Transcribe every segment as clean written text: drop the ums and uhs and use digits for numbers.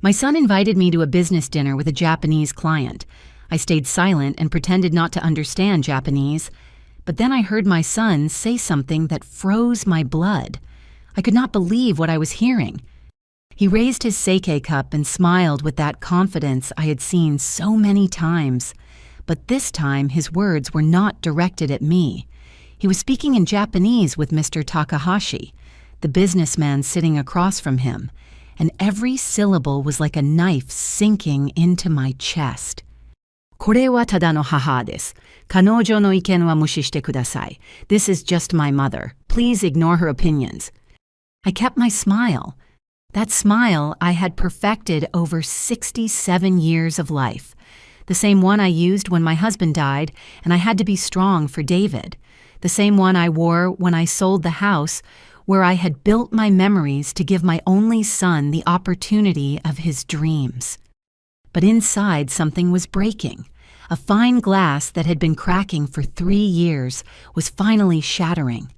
My son invited me to a business dinner with a Japanese client. I stayed silent and pretended not to understand Japanese, but then I heard my son say something that froze my blood. I could not believe what I was hearing. He raised his sake cup and smiled with that confidence I had seen so many times. But this time his words were not directed at me. He was speaking in Japanese with Mr. Takahashi, the businessman sitting across from him, and every syllable was like a knife sinking into my chest. これはただの母です。彼女の意見は無視してください. This is just my mother. Please ignore her opinions. I kept my smile. That smile I had perfected over 67 years of life. The same one I used when my husband died and I had to be strong for David. The same one I wore when I sold the house where I had built my memories to give my only son the opportunity of his dreams. But inside something was breaking. A fine glass that had been cracking for 3 years was finally shattering.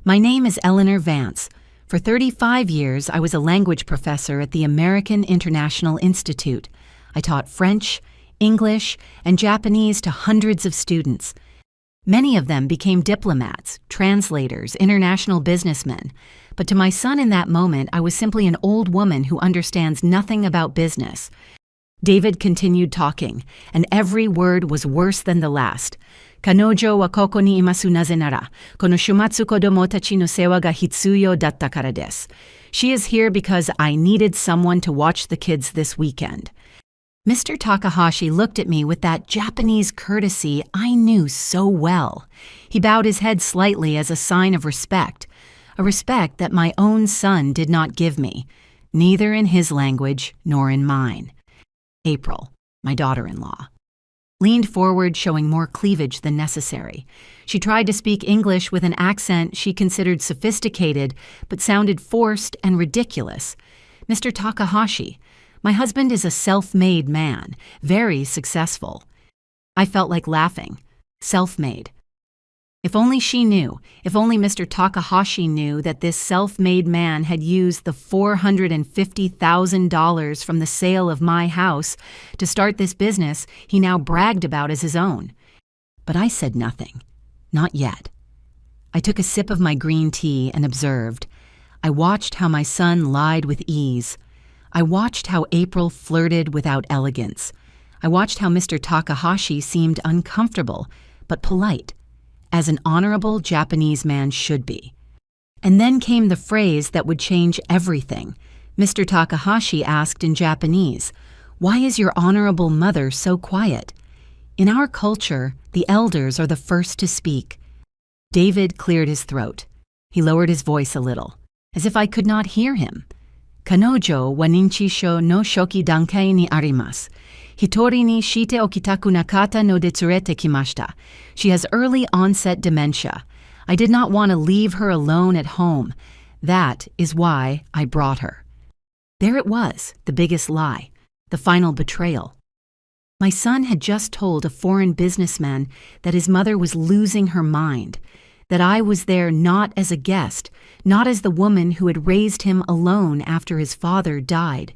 My name is Eleanor Vance. For 35 years, I was a language professor at the American International Institute. I taught French, English, and Japanese to hundreds of students. Many of them became diplomats, translators, international businessmen. But to my son in that moment, I was simply an old woman who understands nothing about business. David continued talking, and every word was worse than the last. 彼女はここにいますなぜなら、この週末子供たちの世話が必要だったからです. She is here because I needed someone to watch the kids this weekend. Mr. Takahashi looked at me with that Japanese courtesy I knew so well. He bowed his head slightly as a sign of respect, a respect that my own son did not give me, neither in his language nor in mine. April, my daughter-in-law, leaned forward, showing more cleavage than necessary. She tried to speak English with an accent she considered sophisticated, but sounded forced and ridiculous. Mr. Takahashi, my husband is a self-made man, very successful. I felt like laughing. Self-made. If only she knew, if only Mr. Takahashi knew that this self-made man had used the $450,000 from the sale of my house to start this business he now bragged about as his own. But I said nothing. Not yet. I took a sip of my green tea and observed. I watched how my son lied with ease. I watched how April flirted without elegance. I watched how Mr. Takahashi seemed uncomfortable, but polite, as an honorable Japanese man should be. And then came the phrase that would change everything. Mr. Takahashi asked in Japanese, "Why is your honorable mother so quiet?" In our culture, the elders are the first to speak. David cleared his throat. He lowered his voice a little, as if I could not hear him. 彼女は認知症の初期段階にあります。一人にしておきたくなかったので連れてきました. She has early onset dementia. I did not want to leave her alone at home. That is why I brought her. There it was, the biggest lie, the final betrayal. My son had just told a foreign businessman that his mother was losing her mind, that I was there not as a guest, not as the woman who had raised him alone after his father died,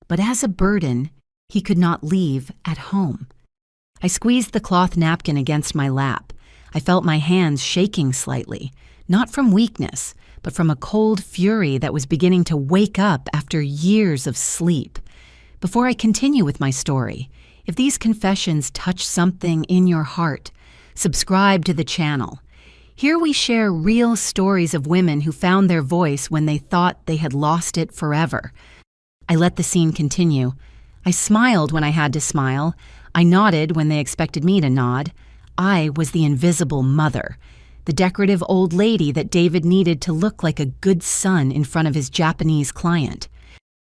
but as a burden he could not leave at home. I squeezed the cloth napkin against my lap. I felt my hands shaking slightly, not from weakness, but from a cold fury that was beginning to wake up after years of sleep. Before I continue with my story, if these confessions touch something in your heart, subscribe to the channel. Here we share real stories of women who found their voice when they thought they had lost it forever. I let the scene continue. I smiled when I had to smile. I nodded when they expected me to nod. I was the invisible mother, the decorative old lady that David needed to look like a good son in front of his Japanese client.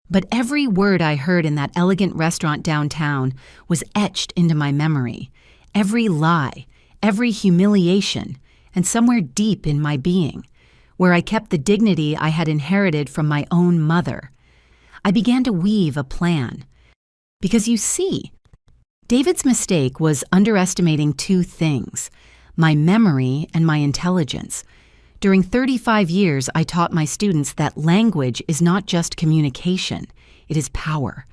But every word I heard in that elegant restaurant downtown was etched into my memory. Every lie, every humiliation, and somewhere deep in my being, where I kept the dignity I had inherited from my own mother. I began to weave a plan. Because you see, David's mistake was underestimating two things, my memory and my intelligence. During 35 years, I taught my students that language is not just communication, It is power.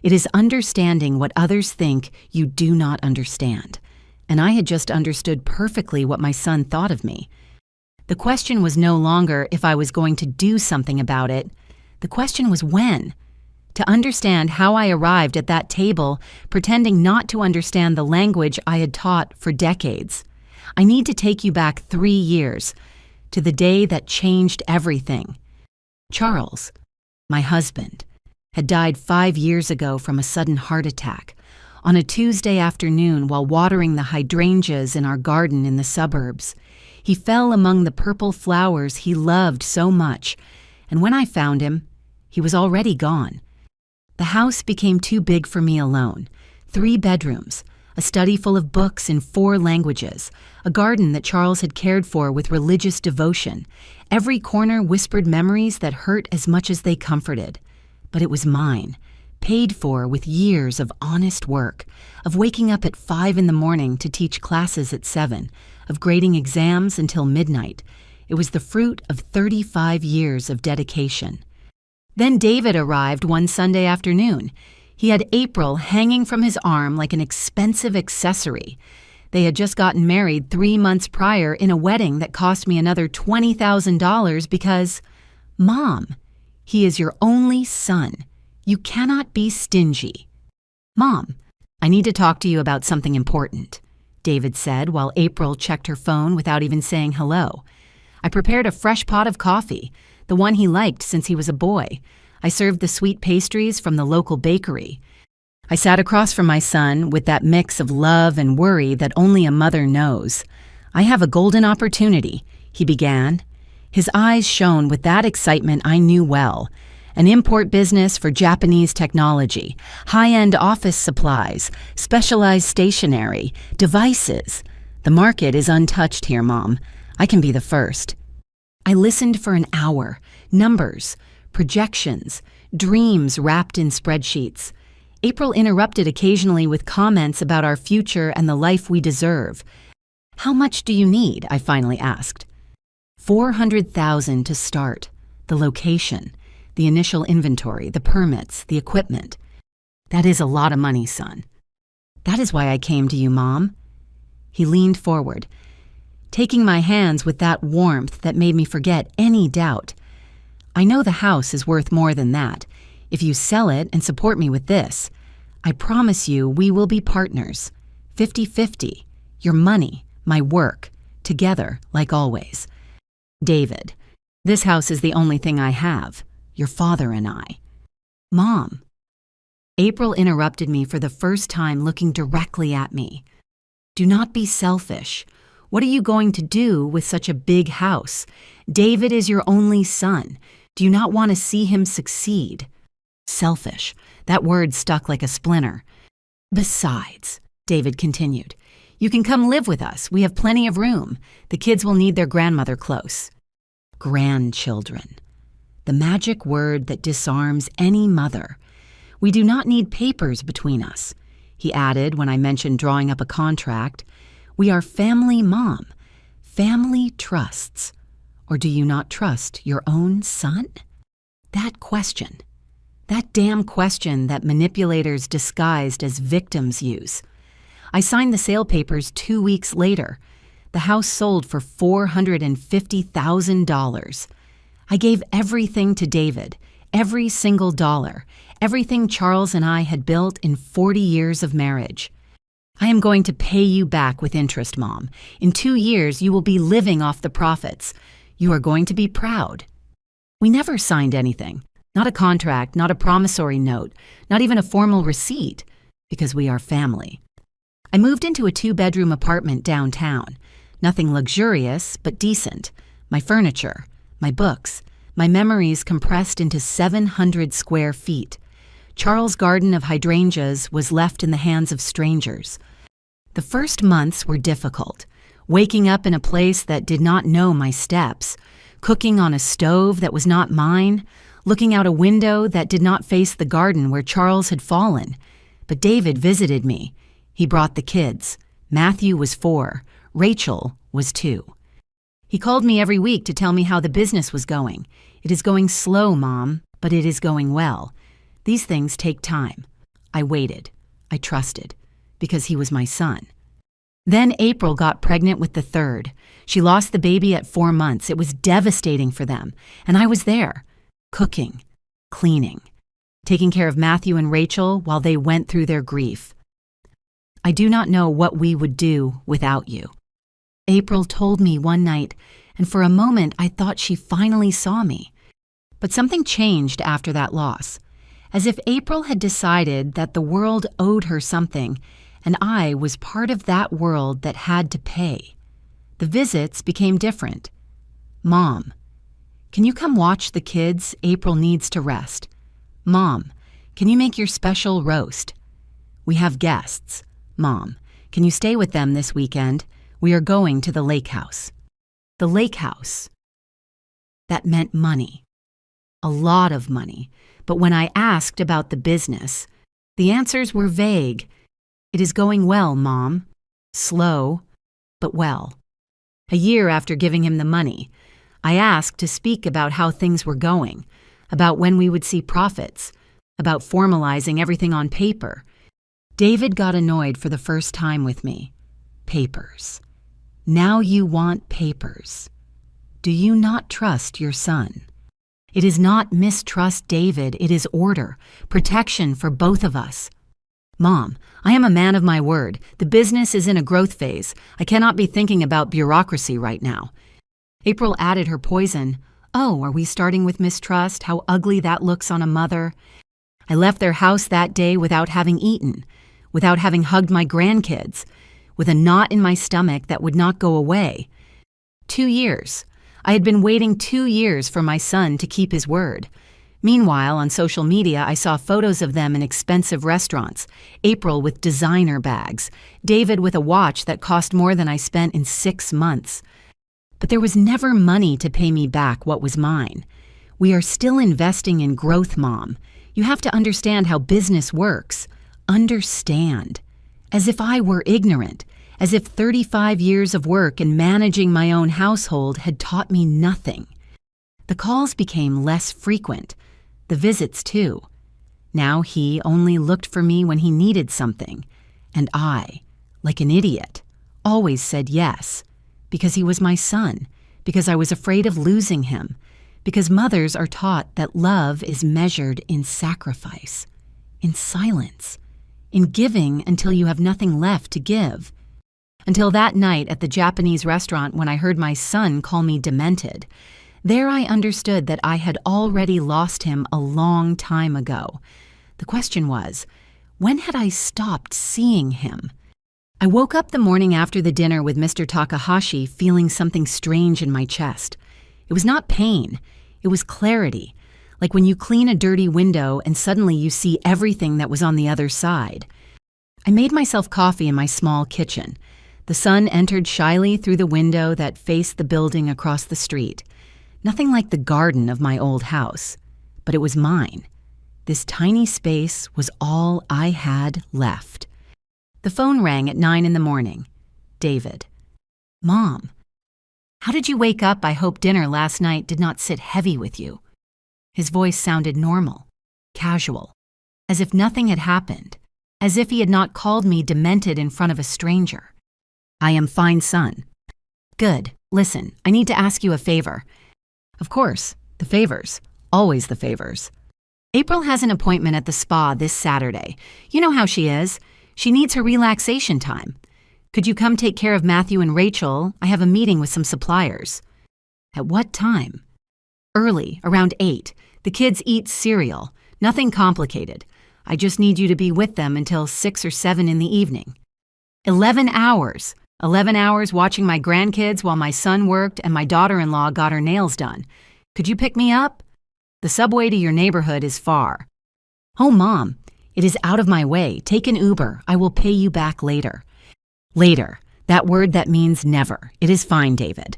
It is understanding what others think you do not understand. And I had just understood perfectly what my son thought of me. The question was no longer if I was going to do something about it. The question was when. To understand how I arrived at that table, pretending not to understand the language I had taught for decades. I need to take you back 3 years, to the day that changed everything. Charles, my husband, had died 5 years ago from a sudden heart attack on a Tuesday afternoon while watering the hydrangeas in our garden in the suburbs. He fell among the purple flowers he loved so much, and when I found him, he was already gone. The house became too big for me alone. 3 bedrooms, a study full of books in 4 languages, a garden that Charles had cared for with religious devotion. Every corner whispered memories that hurt as much as they comforted. But it was mine, paid for with years of honest work, of waking up at 5 in the morning to teach classes at 7, of grading exams until midnight. It was the fruit of 35 years of dedication. Then David arrived one Sunday afternoon. He had April hanging from his arm like an expensive accessory. They had just gotten married 3 months prior in a wedding that cost me another $20,000 because, Mom, he is your only son. You cannot be stingy. Mom, I need to talk to you about something important, David said while April checked her phone without even saying hello. I prepared a fresh pot of coffee, the one he liked since he was a boy. I served the sweet pastries from the local bakery. I sat across from my son with that mix of love and worry that only a mother knows. I have a golden opportunity, he began. His eyes shone with that excitement I knew well. An import business for Japanese technology, high-end office supplies, specialized stationery, devices. The market is untouched here, Mom. I can be the first. I listened for an hour. Numbers, projections, dreams wrapped in spreadsheets. April interrupted occasionally with comments about our future and the life we deserve. How much do you need? I finally asked. $400,000 to start. The location, the initial inventory, the permits, the equipment. That is a lot of money, son. That is why I came to you, Mom. He leaned forward, taking my hands with that warmth that made me forget any doubt. I know the house is worth more than that. If you sell it and support me with this, I promise you we will be partners. 50-50. Your money, my work, together like always. David, this house is the only thing I have. Your father and I. Mom. April interrupted me for the first time, looking directly at me. Do not be selfish. What are you going to do with such a big house? David is your only son. Do you not want to see him succeed? Selfish. That word stuck like a splinter. Besides, David continued, you can come live with us. We have plenty of room. The kids will need their grandmother close. Grandchildren. The magic word that disarms any mother. We do not need papers between us, he added when I mentioned drawing up a contract. We are family, Mom. Family trusts. Or do you not trust your own son? That question. That damn question that manipulators disguised as victims use. I signed the sale papers 2 weeks later. The house sold for $450,000. I gave everything to David, every single dollar, everything Charles and I had built in 40 years of marriage. I am going to pay you back with interest, Mom. In 2 years, you will be living off the profits. You are going to be proud. We never signed anything. Not a contract, not a promissory note, not even a formal receipt, because we are family. I moved into a 2-bedroom apartment downtown. Nothing luxurious, but decent. My furniture, my books, my memories compressed into 700 square feet. Charles' garden of hydrangeas was left in the hands of strangers. The first months were difficult. Waking up in a place that did not know my steps, cooking on a stove that was not mine, looking out a window that did not face the garden where Charles had fallen. But David visited me. He brought the kids. Matthew was 4. Rachel was 2. He called me every week to tell me how the business was going. It is going slow, Mom, but it is going well. These things take time. I waited. I trusted, because he was my son. Then April got pregnant with the third. She lost the baby at 4 months. It was devastating for them, and I was there, cooking, cleaning, taking care of Matthew and Rachel while they went through their grief. I do not know what we would do without you. April told me one night, and for a moment I thought she finally saw me. But something changed after that loss, as if April had decided that the world owed her something, and I was part of that world that had to pay. The visits became different. Mom, can you come watch the kids? April needs to rest. Mom, can you make your special roast? We have guests. Mom, can you stay with them this weekend? We are going to the lake house. The lake house. That meant money. A lot of money. But when I asked about the business, the answers were vague. It is going well, Mom. Slow, but well. A year after giving him the money, I asked to speak about how things were going, about when we would see profits, about formalizing everything on paper. David got annoyed for the first time with me. Papers. Now you want papers. Do you not trust your son? It is not mistrust, David. It is order, protection for both of us. Mom, I am a man of my word. The business is in a growth phase. I cannot be thinking about bureaucracy right now. April added her poison. Oh, are we starting with mistrust? How ugly that looks on a mother. I left their house that day without having eaten, without having hugged my grandkids, with a knot in my stomach that would not go away. 2 years. I had been waiting 2 years for my son to keep his word. Meanwhile, on social media, I saw photos of them in expensive restaurants, April with designer bags, David with a watch that cost more than I spent in 6 months. But there was never money to pay me back what was mine. We are still investing in growth, Mom. You have to understand how business works. Understand. As if I were ignorant, as if 35 years of work and managing my own household had taught me nothing. The calls became less frequent, the visits too. Now he only looked for me when he needed something, and I, like an idiot, always said yes, because he was my son, because I was afraid of losing him, because mothers are taught that love is measured in sacrifice, in silence, in giving until you have nothing left to give. Until that night at the Japanese restaurant when I heard my son call me demented. There I understood that I had already lost him a long time ago. The question was, when had I stopped seeing him? I woke up the morning after the dinner with Mr. Takahashi feeling something strange in my chest. It was not pain. It was clarity, like when you clean a dirty window and suddenly you see everything that was on the other side. I made myself coffee in my small kitchen. The sun entered shyly through the window that faced the building across the street. Nothing like the garden of my old house, but it was mine. This tiny space was all I had left. The phone rang at 9 in the morning. David. Mom, how did you wake up? I hope dinner last night did not sit heavy with you. His voice sounded normal, casual, as if nothing had happened, as if he had not called me demented in front of a stranger. I am fine, son. Good. Listen, I need to ask you a favor. Of course, the favors. Always the favors. April has an appointment at the spa this Saturday. You know how she is. She needs her relaxation time. Could you come take care of Matthew and Rachel? I have a meeting with some suppliers. At what time? Early, around 8. The kids eat cereal. Nothing complicated. I just need you to be with them until 6 or 7 in the evening. 11 hours. 11 hours watching my grandkids while my son worked and my daughter-in-law got her nails done. Could you pick me up? The subway to your neighborhood is far. Oh, Mom, it is out of my way. Take an Uber. I will pay you back later. Later. That word that means never. It is fine, David.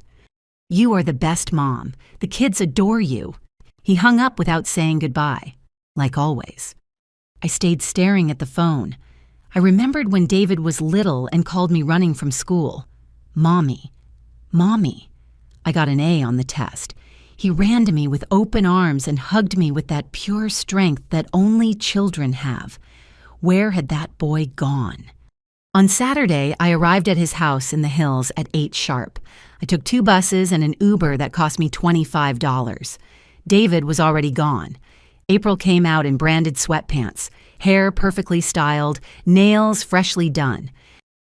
You are the best mom. The kids adore you. He hung up without saying goodbye, like always. I stayed staring at the phone. I remembered when David was little and called me running from school. Mommy. Mommy. I got an A on the test. He ran to me with open arms and hugged me with that pure strength that only children have. Where had that boy gone? On Saturday, I arrived at his house in the hills at 8 sharp. I took 2 buses and an Uber that cost me $25. David was already gone. April came out in branded sweatpants, hair perfectly styled, nails freshly done.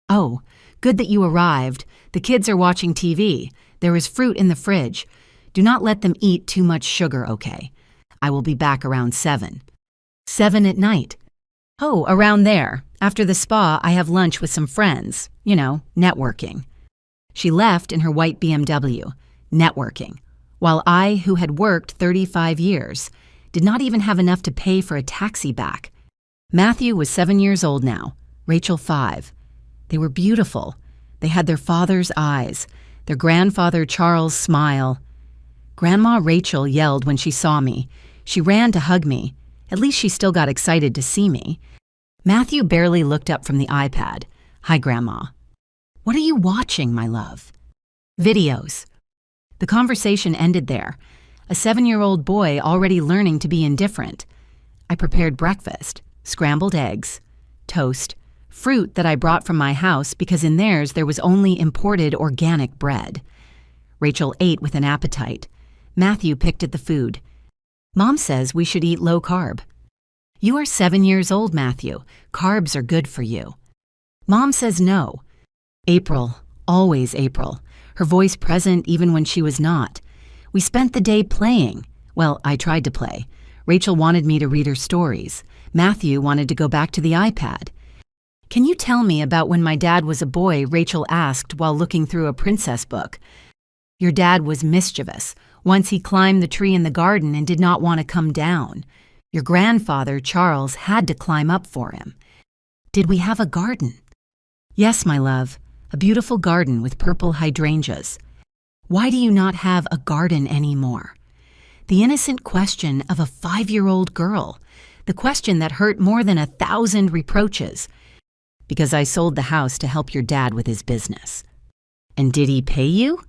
"Oh, good that you arrived. The kids are watching TV. There is fruit in the fridge. Do not let them eat too much sugar, okay? I will be back around 7. 7 at night. Oh, around there. After the spa, I have lunch with some friends. You know, networking." She left in her white BMW, networking, while I, who had worked 35 years, did not even have enough to pay for a taxi back. Matthew was 7 years old now, Rachel 5. They were beautiful. They had their father's eyes, their grandfather Charles' smile. Grandma Rachel yelled when she saw me. She ran to hug me. At least she still got excited to see me. Matthew barely looked up from the iPad. "Hi, Grandma." "What are you watching, my love?" "Videos." The conversation ended there. A 7-year-old boy already learning to be indifferent. I prepared breakfast, scrambled eggs, toast, fruit that I brought from my house because in theirs there was only imported organic bread. Rachel ate with an appetite. Matthew picked at the food. "Mom says we should eat low carb." "You are 7 years old, Matthew. Carbs are good for you." Mom says no. April, always April, her voice present even when she was not. We spent the day playing. Well, I tried to play. Rachel wanted me to read her stories. Matthew wanted to go back to the iPad. "Can you tell me about when my dad was a boy?" Rachel asked while looking through a princess book. "Your dad was mischievous. Once he climbed the tree in the garden and did not want to come down. Your grandfather, Charles, had to climb up for him." "Did we have a garden?" "Yes, my love, a beautiful garden with purple hydrangeas." "Why do you not have a garden anymore?" The innocent question of a 5-year-old girl, the question that hurt more than 1,000 reproaches. "Because I sold the house to help your dad with his business." "And did he pay you?"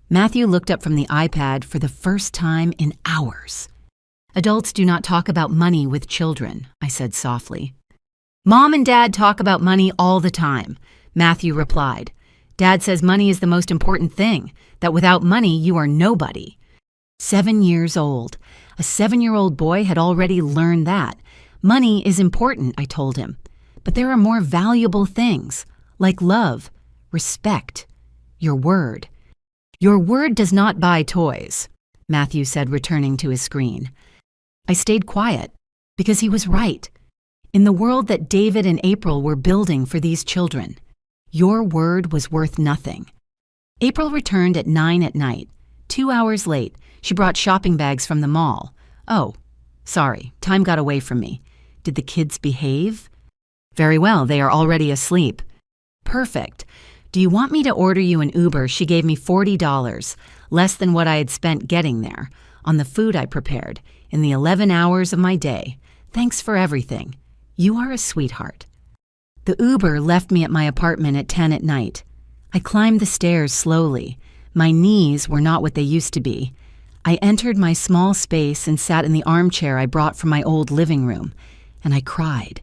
Matthew looked up from the iPad for the first time in hours. "Adults do not talk about money with children," I said softly. "Mom and Dad talk about money all the time," Matthew replied. "Dad says money is the most important thing, that without money you are nobody." 7 years old. A 7-year-old boy had already learned that. Money is important, I told him. But there are more valuable things, like love, respect, your word. "Your word does not buy toys," Matthew said, returning to his screen. I stayed quiet, because he was right. In the world that David and April were building for these children, your word was worth nothing. April returned at 9 at night. 2 hours late, she brought shopping bags from the mall. "Oh, sorry, time got away from me. Did the kids behave?" "Very well, they are already asleep." "Perfect. Do you want me to order you an Uber?" She gave me $40, less than what I had spent getting there, on the food I prepared, in the 11 hours of my day. "Thanks for everything. You are a sweetheart." The Uber left me at my apartment at 10 at night. I climbed the stairs slowly. My knees were not what they used to be. I entered my small space and sat in the armchair I brought from my old living room, and I cried.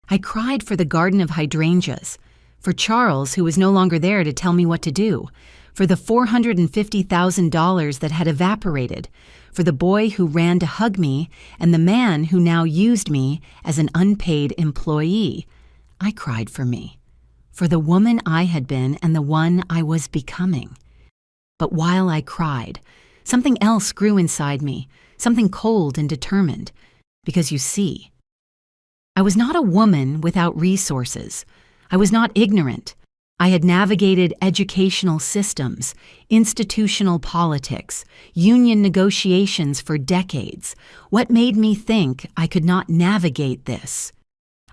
I cried for the garden of hydrangeas, for Charles, who was no longer there to tell me what to do, for the $450,000 that had evaporated, for the boy who ran to hug me, and the man who now used me as an unpaid employee. I cried for me, for the woman I had been and the one I was becoming. But while I cried, something else grew inside me, something cold and determined, because you see, I was not a woman without resources. I was not ignorant. I had navigated educational systems, institutional politics, union negotiations for decades. What made me think I could not navigate this?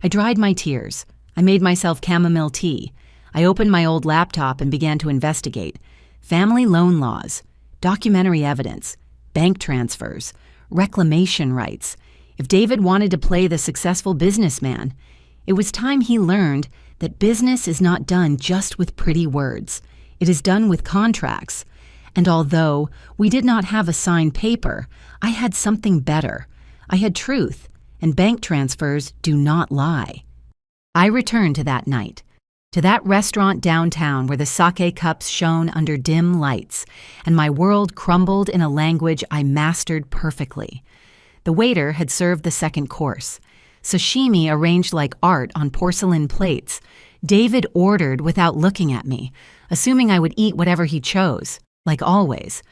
I dried my tears. I made myself chamomile tea. I opened my old laptop and began to investigate. Family loan laws, documentary evidence, bank transfers, reclamation rights. If David wanted to play the successful businessman, it was time he learned that business is not done just with pretty words. It is done with contracts. And although we did not have a signed paper, I had something better. I had truth, and bank transfers do not lie. I returned to that night, to that restaurant downtown where the sake cups shone under dim lights, and my world crumbled in a language I mastered perfectly. The waiter had served the second course. Sashimi arranged like art on porcelain plates. David ordered without looking at me, assuming I would eat whatever he chose, like always.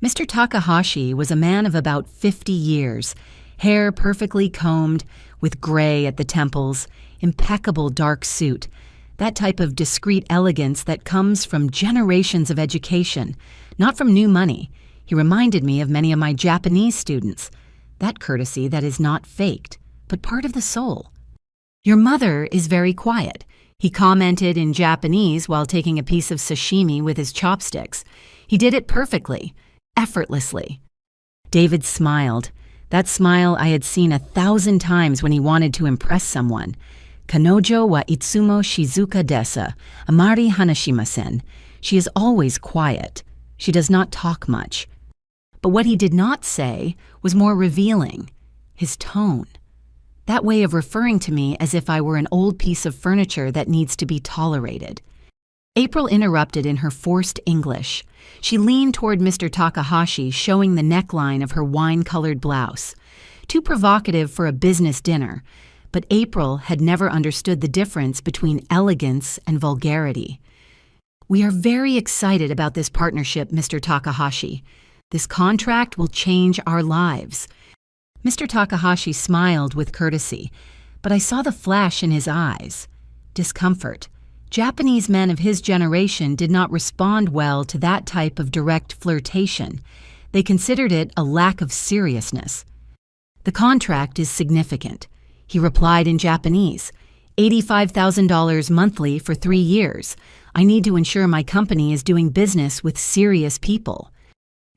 Mr. Takahashi was a man of about 50 years, hair perfectly combed, with gray at the temples, impeccable dark suit, that type of discreet elegance that comes from generations of education, not from new money. He reminded me of many of my Japanese students, that courtesy that is not faked, but part of the soul. "Your mother is very quiet," he commented in Japanese while taking a piece of sashimi with his chopsticks. He did it perfectly, effortlessly. David smiled, that smile I had seen 1,000 times when he wanted to impress someone. "Kanojo wa itsumo shizuka desu, amari hanashimasen." She is always quiet. She does not talk much. But what he did not say was more revealing, his tone. That way of referring to me as if I were an old piece of furniture that needs to be tolerated. April interrupted in her forced English. She leaned toward Mr. Takahashi, showing the neckline of her wine-colored blouse. Too provocative for a business dinner, but April had never understood the difference between elegance and vulgarity. "We are very excited about this partnership, Mr. Takahashi. This contract will change our lives." Mr. Takahashi smiled with courtesy, but I saw the flash in his eyes. Discomfort. Japanese men of his generation did not respond well to that type of direct flirtation. They considered it a lack of seriousness. "The contract is significant," he replied in Japanese. $85,000 monthly for 3 years. I need to ensure my company is doing business with serious people.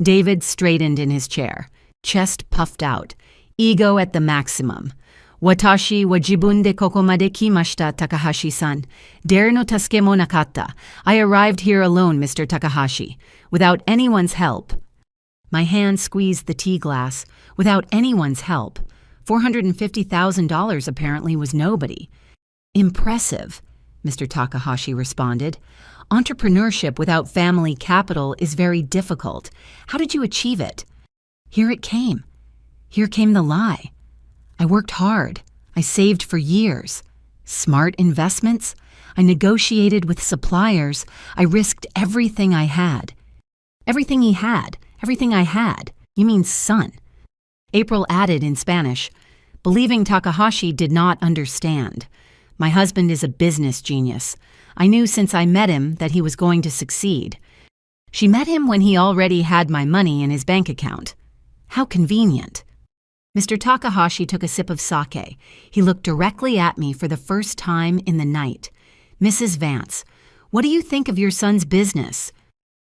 David straightened in his chair, chest puffed out, ego at the maximum. "Watashi wa jibun de koko made kimashita, Takahashi-san. Dare no tasuke mo nakatta. I arrived here alone, Mr. Takahashi, without anyone's help." My hand squeezed the tea glass. Without anyone's help. $450,000 apparently was nobody. "Impressive," Mr. Takahashi responded. "Entrepreneurship without family capital is very difficult. How did you achieve it?" Here it came. Here came the lie. I worked hard. I saved for years. Smart investments. I negotiated with suppliers. I risked everything I had. Everything he had. Everything I had. You mean son. April added in Spanish, believing Takahashi did not understand. My husband is a business genius. I knew since I met him that he was going to succeed. She met him when he already had my money in his bank account. How convenient. Mr. Takahashi took a sip of sake. He looked directly at me for the first time in the night. "Mrs. Vance, what do you think of your son's business?"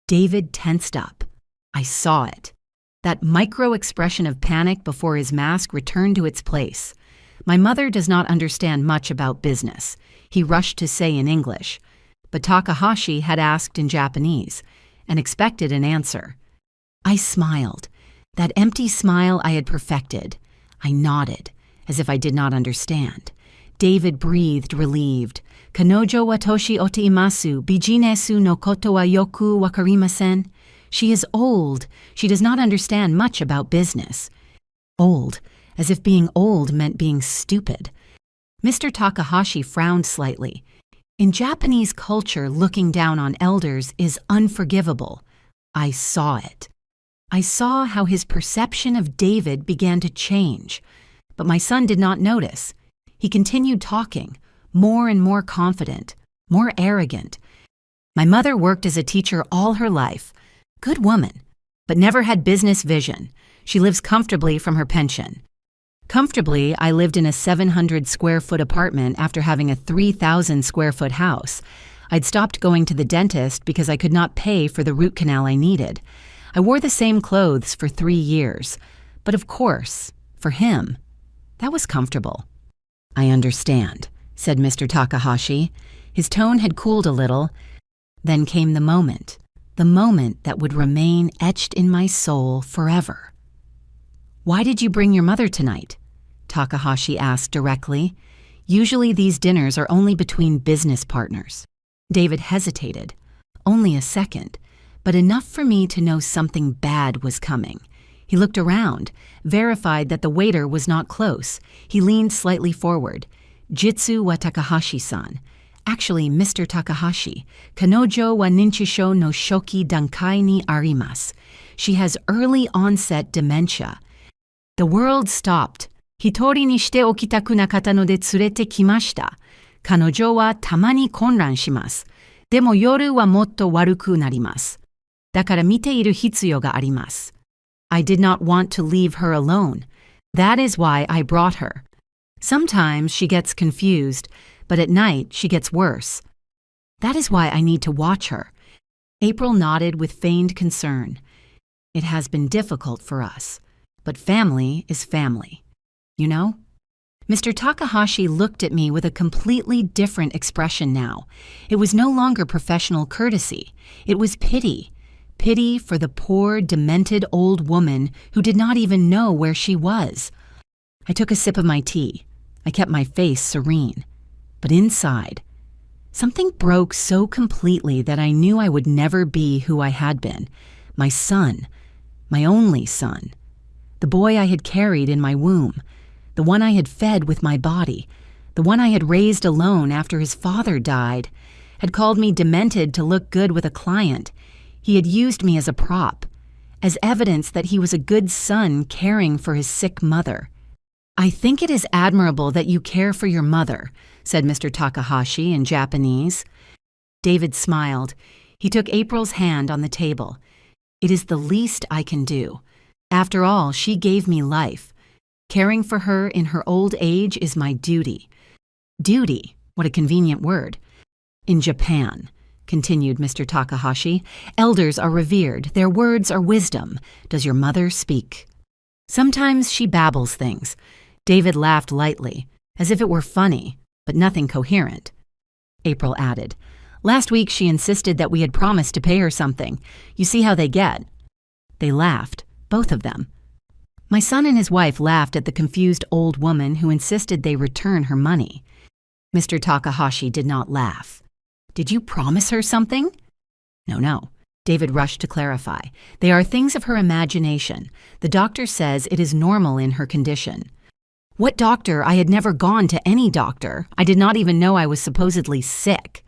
David tensed up. I saw it. That micro-expression of panic before his mask returned to its place. My mother does not understand much about business, he rushed to say in English. But Takahashi had asked in Japanese and expected an answer. I smiled. That empty smile I had perfected. I nodded, as if I did not understand. David breathed, relieved. "Kanojo wa toshi ote imasu, bijinesu no koto wa yoku wakarimasen." She is old. She does not understand much about business. Old, as if being old meant being stupid. Mr. Takahashi frowned slightly. In Japanese culture, looking down on elders is unforgivable. I saw it. I saw how his perception of David began to change. But my son did not notice. He continued talking, more and more confident, more arrogant. My mother worked as a teacher all her life. Good woman, but never had business vision. She lives comfortably from her pension. Comfortably, I lived in a 700-square-foot apartment after having a 3,000-square-foot house. I'd stopped going to the dentist because I could not pay for the root canal I needed. I wore the same clothes for 3 years. But of course, for him, that was comfortable. "I understand," said Mr. Takahashi. His tone had cooled a little. Then came the moment, the moment that would remain etched in my soul forever. "Why did you bring your mother tonight?" Takahashi asked directly. Usually these dinners are only between business partners. David hesitated. Only a second, but enough for me to know something bad was coming. He looked around, verified that the waiter was not close. He leaned slightly forward. "Jitsu wa Takahashi-san. Actually, Mr. Takahashi. Kanojo wa ninchisho no shoki dankai ni arimasu. She has early onset dementia." The world stopped. "Hitori ni shite okitaku nakata no de tsurete kimashita. Kanojo wa tamani konran shimasu. Demo yoru wa motto waruku narimasu. Dakara mite iru hitsuyo ga arimasu." I did not want to leave her alone. That is why I brought her. Sometimes she gets confused, but at night she gets worse. That is why I need to watch her. April nodded with feigned concern. It has been difficult for us, but family is family. You know? Mr. Takahashi looked at me with a completely different expression now. It was no longer professional courtesy. It was pity. Pity for the poor, demented old woman who did not even know where she was. I took a sip of my tea. I kept my face serene. But inside, something broke so completely that I knew I would never be who I had been. My son. My only son. The boy I had carried in my womb. The one I had fed with my body. The one I had raised alone after his father died. Had called me demented to look good with a client. He had used me as a prop, as evidence that he was a good son caring for his sick mother. "I think it is admirable that you care for your mother," said Mr. Takahashi in Japanese. David smiled. He took April's hand on the table. "It is the least I can do. After all, she gave me life. Caring for her in her old age is my duty." Duty? What a convenient word. "In Japan," continued Mr. Takahashi, "elders are revered. Their words are wisdom. Does your mother speak?" "Sometimes she babbles things." David laughed lightly, as if it were funny, but nothing coherent. April added, "Last week she insisted that we had promised to pay her something. You see how they get." They laughed, both of them. My son and his wife laughed at the confused old woman who insisted they return her money. Mr. Takahashi did not laugh. "Did you promise her something?" No. David rushed to clarify. "They are things of her imagination. The doctor says it is normal in her condition." What doctor? I had never gone to any doctor. I did not even know I was supposedly sick.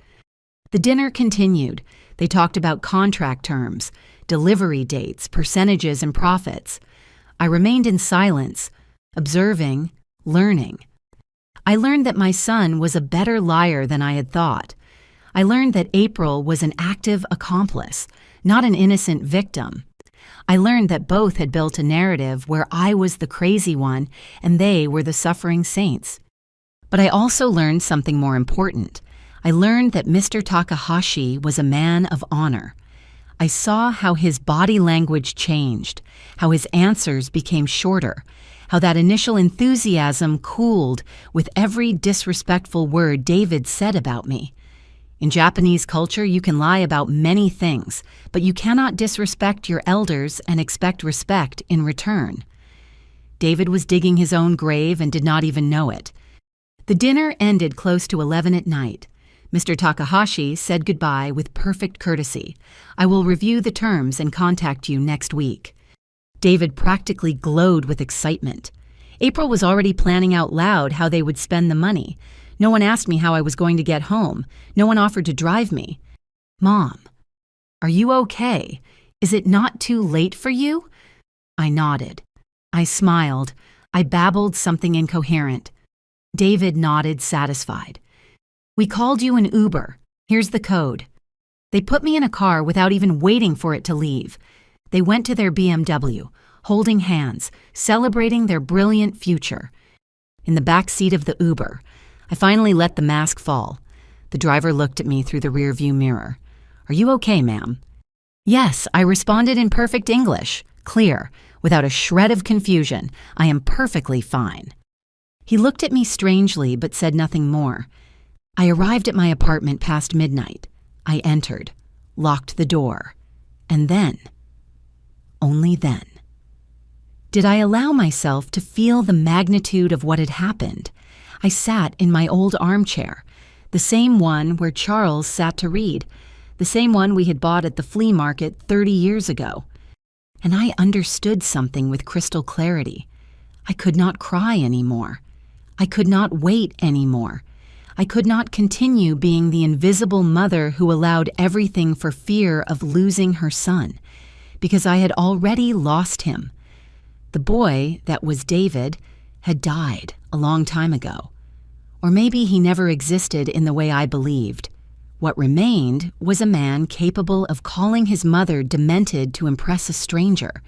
The dinner continued. They talked about contract terms, delivery dates, percentages, and profits. I remained in silence, observing, learning. I learned that my son was a better liar than I had thought. I learned that April was an active accomplice, not an innocent victim. I learned that both had built a narrative where I was the crazy one and they were the suffering saints. But I also learned something more important. I learned that Mr. Takahashi was a man of honor. I saw how his body language changed, how his answers became shorter, how that initial enthusiasm cooled with every disrespectful word David said about me. In Japanese culture, you can lie about many things, but you cannot disrespect your elders and expect respect in return. David was digging his own grave and did not even know it. The dinner ended close to 11 at night. Mr. Takahashi said goodbye with perfect courtesy. "I will review the terms and contact you next week." David practically glowed with excitement. April was already planning out loud how they would spend the money. No one asked me how I was going to get home. No one offered to drive me. "Mom, are you okay? Is it not too late for you?" I nodded. I smiled. I babbled something incoherent. David nodded, satisfied. "We called you an Uber. Here's the code." They put me in a car without even waiting for it to leave. They went to their BMW, holding hands, celebrating their brilliant future. In the back seat of the Uber, I finally let the mask fall. The driver looked at me through the rearview mirror. "Are you okay, ma'am?" "Yes," I responded in perfect English, clear, without a shred of confusion. "I am perfectly fine." He looked at me strangely but said nothing more. I arrived at my apartment past midnight. I entered, locked the door, And then, only then, did I allow myself to feel the magnitude of what had happened. I sat in my old armchair, the same one where Charles sat to read, the same one we had bought at the flea market 30 years ago. And I understood something with crystal clarity. I could not cry anymore. I could not wait anymore. I could not continue being the invisible mother who allowed everything for fear of losing her son, because I had already lost him. The boy that was David had died a long time ago. Or maybe he never existed in the way I believed. What remained was a man capable of calling his mother demented to impress a stranger.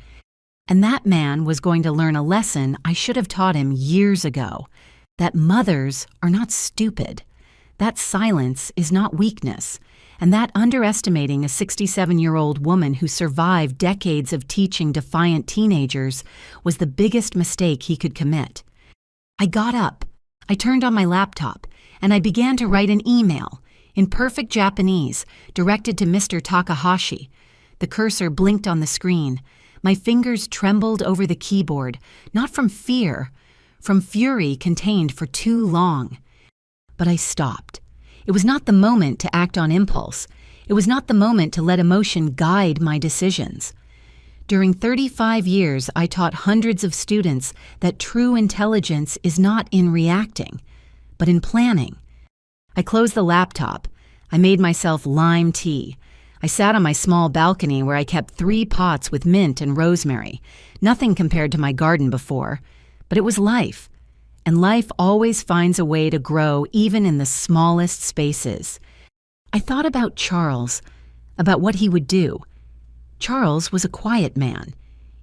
And that man was going to learn a lesson I should have taught him years ago, that mothers are not stupid, that silence is not weakness, and that underestimating a 67-year-old woman who survived decades of teaching defiant teenagers was the biggest mistake he could commit. I got up, I turned on my laptop, and I began to write an email, in perfect Japanese, directed to Mr. Takahashi. The cursor blinked on the screen. My fingers trembled over the keyboard, not from fear, from fury contained for too long. But I stopped. It was not the moment to act on impulse. It was not the moment to let emotion guide my decisions. During 35 years, I taught hundreds of students that true intelligence is not in reacting, but in planning. I closed the laptop. I made myself lime tea. I sat on my small balcony where I kept 3 pots with mint and rosemary. Nothing compared to my garden before, but it was life. And life always finds a way to grow even in the smallest spaces. I thought about Charles, about what he would do. Charles was a quiet man.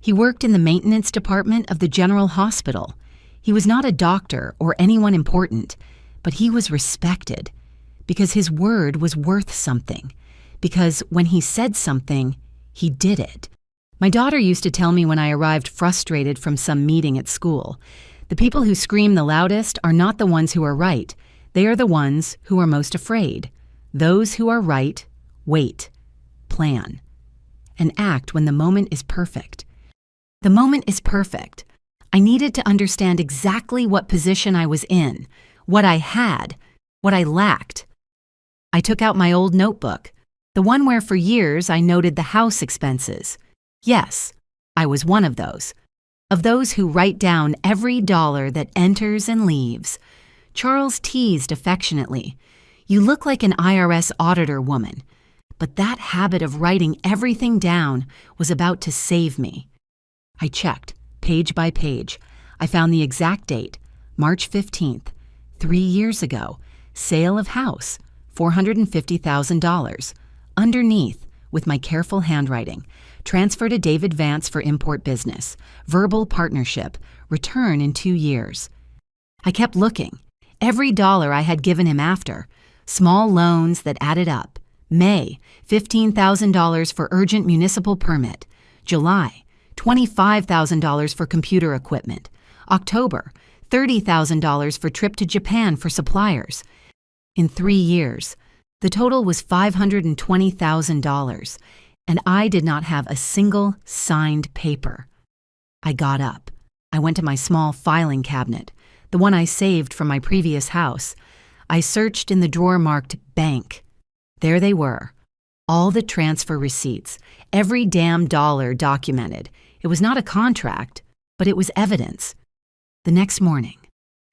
He worked in the maintenance department of the General Hospital. He was not a doctor or anyone important, but he was respected because his word was worth something, because when he said something, he did it. My daughter used to tell me when I arrived frustrated from some meeting at school, the people who scream the loudest are not the ones who are right. They are the ones who are most afraid. Those who are right, wait, plan, and act when the moment is perfect. The moment is perfect. I needed to understand exactly what position I was in, what I had, what I lacked. I took out my old notebook, the one where for years I noted the house expenses. Yes, I was one of those who write down every dollar that enters and leaves. Charles teased affectionately, "You look like an IRS auditor woman." But that habit of writing everything down was about to save me. I checked, page by page. I found the exact date, March 15th, 3 years ago, sale of house, $450,000. Underneath, with my careful handwriting, transfer to David Vance for import business, verbal partnership, return in 2 years. I kept looking. Every dollar I had given him after, small loans that added up. May, $15,000 for urgent municipal permit. July, $25,000 for computer equipment. October, $30,000 for trip to Japan for suppliers. In 3 years, the total was $520,000, and I did not have a single signed paper. I got up. I went to my small filing cabinet, the one I saved from my previous house. I searched in the drawer marked bank. There they were, all the transfer receipts, every damn dollar documented. It was not a contract, but it was evidence. The next morning,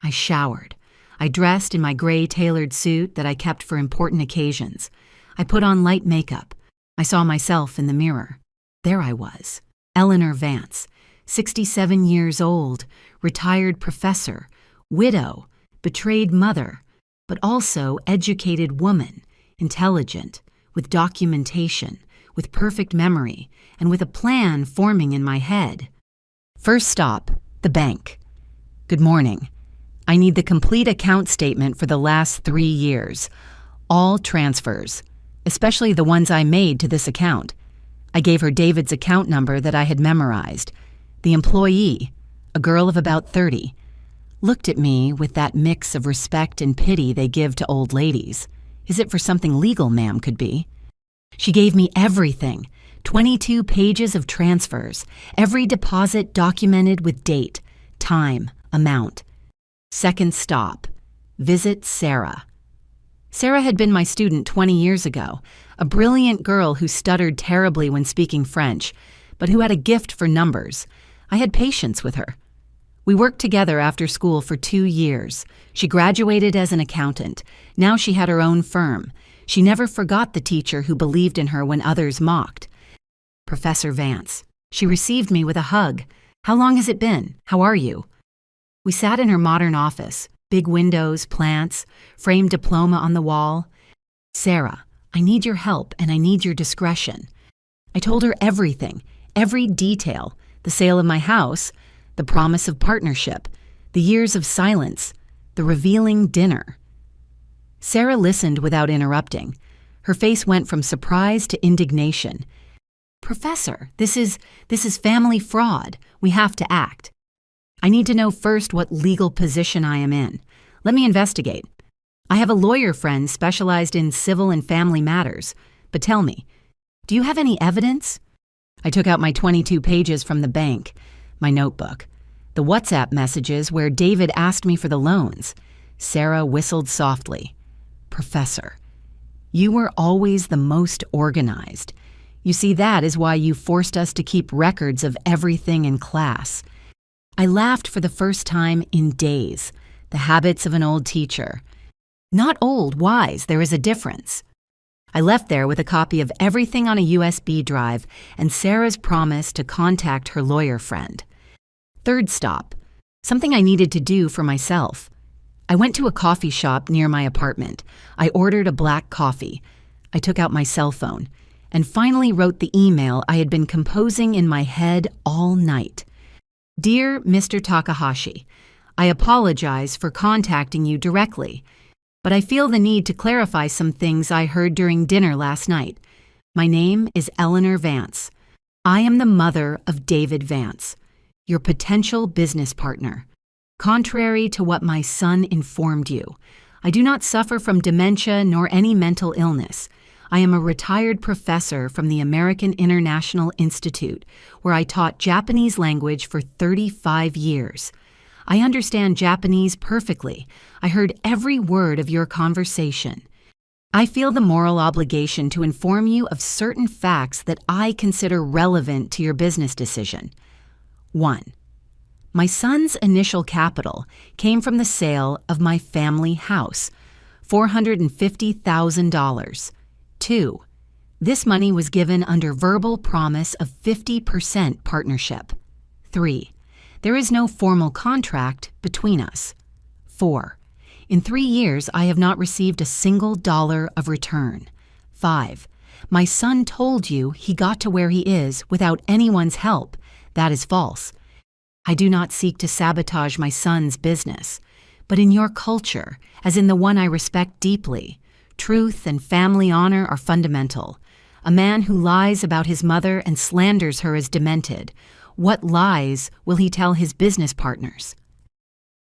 I showered. I dressed in my gray tailored suit that I kept for important occasions. I put on light makeup. I saw myself in the mirror. There I was, Eleanor Vance, 67 years old, retired professor, widow, betrayed mother, but also educated woman, intelligent, with documentation, with perfect memory, and with a plan forming in my head. First stop, the bank. Good morning. I need the complete account statement for the last 3 years. All transfers, especially the ones I made to this account. I gave her David's account number that I had memorized. The employee, a girl of about 30, looked at me with that mix of respect and pity they give to old ladies. Is it for something legal, ma'am, could be? She gave me everything, 22 pages of transfers, every deposit documented with date, time, amount. Second stop, visit Sarah. Sarah had been my student 20 years ago, a brilliant girl who stuttered terribly when speaking French, but who had a gift for numbers. I had patience with her. We worked together after school for 2 years. She graduated as an accountant. Now she had her own firm. She never forgot the teacher who believed in her when others mocked. Professor Vance. She received me with a hug. How long has it been? How are you? We sat in her modern office, big windows, plants, framed diploma on the wall. Sarah, I need your help and I need your discretion. I told her everything, every detail, the sale of my house, the promise of partnership, the years of silence, the revealing dinner. Sarah listened without interrupting. Her face went from surprise to indignation. Professor, this is family fraud. We have to act. I need to know first what legal position I am in. Let me investigate. I have a lawyer friend specialized in civil and family matters. But tell me, do you have any evidence? I took out my 22 pages from the bank, my notebook, the WhatsApp messages where David asked me for the loans. Sarah whistled softly. Professor, you were always the most organized. You see, that is why you forced us to keep records of everything in class. I laughed for the first time in days, the habits of an old teacher. Not old, wise, there is a difference. I left there with a copy of everything on a USB drive and Sarah's promise to contact her lawyer friend. Third stop, something I needed to do for myself. I went to a coffee shop near my apartment. I ordered a black coffee. I took out my cell phone and finally wrote the email I had been composing in my head all night. Dear Mr. Takahashi, I apologize for contacting you directly, but I feel the need to clarify some things I heard during dinner last night. My name is Eleanor Vance. I am the mother of David Vance, your potential business partner. Contrary to what my son informed you, I do not suffer from dementia nor any mental illness. I am a retired professor from the American International Institute, where I taught Japanese language for 35 years. I understand Japanese perfectly. I heard every word of your conversation. I feel the moral obligation to inform you of certain facts that I consider relevant to your business decision. 1. My son's initial capital came from the sale of my family house, $450,000. 2. This money was given under verbal promise of 50% partnership. 3. There is no formal contract between us. 4. In 3 years, I have not received a single dollar of return. 5. My son told you he got to where he is without anyone's help. That is false. I do not seek to sabotage my son's business, but in your culture, as in the one I respect deeply, truth and family honor are fundamental. A man who lies about his mother and slanders her as demented, what lies will he tell his business partners?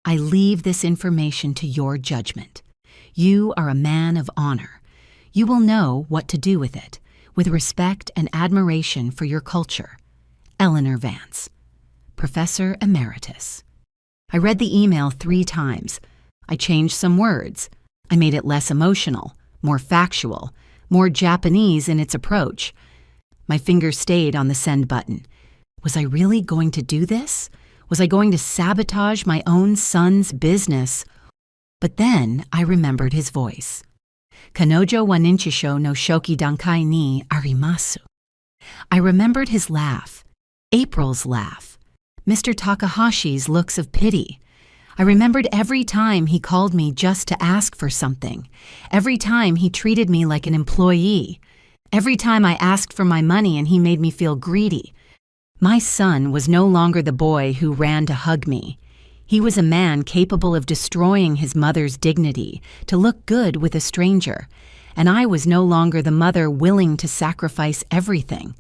I leave this information to your judgment. You are a man of honor. You will know what to do with it, with respect and admiration for your culture. Eleanor Vance, Professor Emeritus. I read the email 3 times. I changed some words. I made it less emotional, more factual, more Japanese in its approach. My finger stayed on the send button. Was I really going to do this? Was I going to sabotage my own son's business? But then I remembered his voice. Kanojo wa ninchisho no shoki dankai ni arimasu. I remembered his laugh, April's laugh, Mr. Takahashi's looks of pity. I remembered every time he called me just to ask for something, every time he treated me like an employee, every time I asked for my money and he made me feel greedy. My son was no longer the boy who ran to hug me. He was a man capable of destroying his mother's dignity to look good with a stranger, and I was no longer the mother willing to sacrifice everything.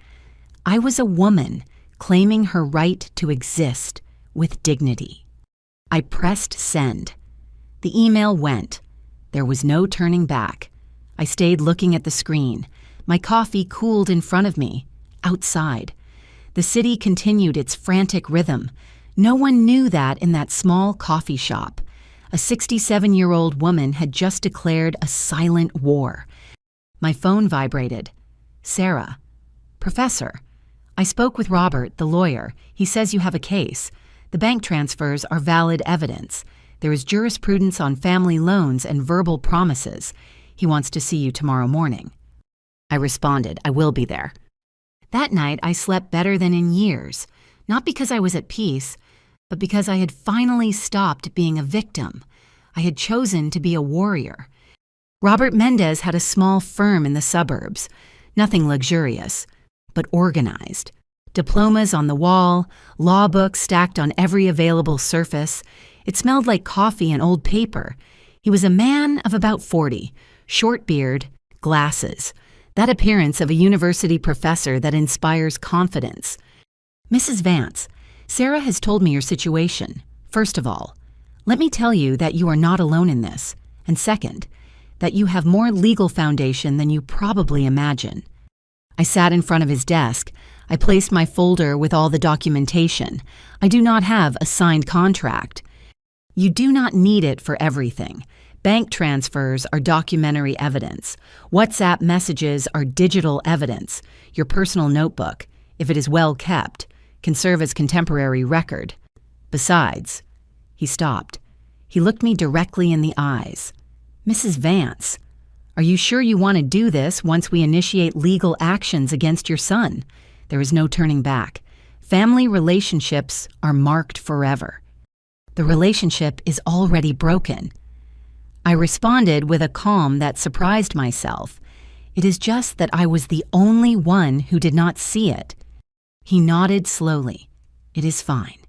I was a woman claiming her right to exist with dignity. I pressed send. The email went. There was no turning back. I stayed looking at the screen. My coffee cooled in front of me. outside. The city continued its frantic rhythm. No one knew that in that small coffee shop, a 67-year-old woman had just declared a silent war. My phone vibrated. Sarah. Professor. I spoke with Robert, the lawyer. He says you have a case. The bank transfers are valid evidence. There is jurisprudence on family loans and verbal promises. He wants to see you tomorrow morning. I responded, I will be there. That night, I slept better than in years, not because I was at peace, but because I had finally stopped being a victim. I had chosen to be a warrior. Robert Mendez had a small firm in the suburbs, nothing luxurious, but organized. Diplomas on the wall, law books stacked on every available surface. It smelled like coffee and old paper. He was a man of about 40, short beard, glasses, that appearance of a university professor that inspires confidence. Mrs. Vance, Sarah has told me your situation. First of all, let me tell you that you are not alone in this. And second, that you have more legal foundation than you probably imagine. I sat in front of his desk. I placed my folder with all the documentation. I do not have a signed contract. You do not need it for everything. Bank transfers are documentary evidence. WhatsApp messages are digital evidence. Your personal notebook, if it is well kept, can serve as contemporary record. Besides, he stopped. He looked me directly in the eyes. Mrs. Vance, are you sure you want to do this once we initiate legal actions against your son? There is no turning back. Family relationships are marked forever. The relationship is already broken. I responded with a calm that surprised myself. It is just that I was the only one who did not see it. He nodded slowly. It is fine.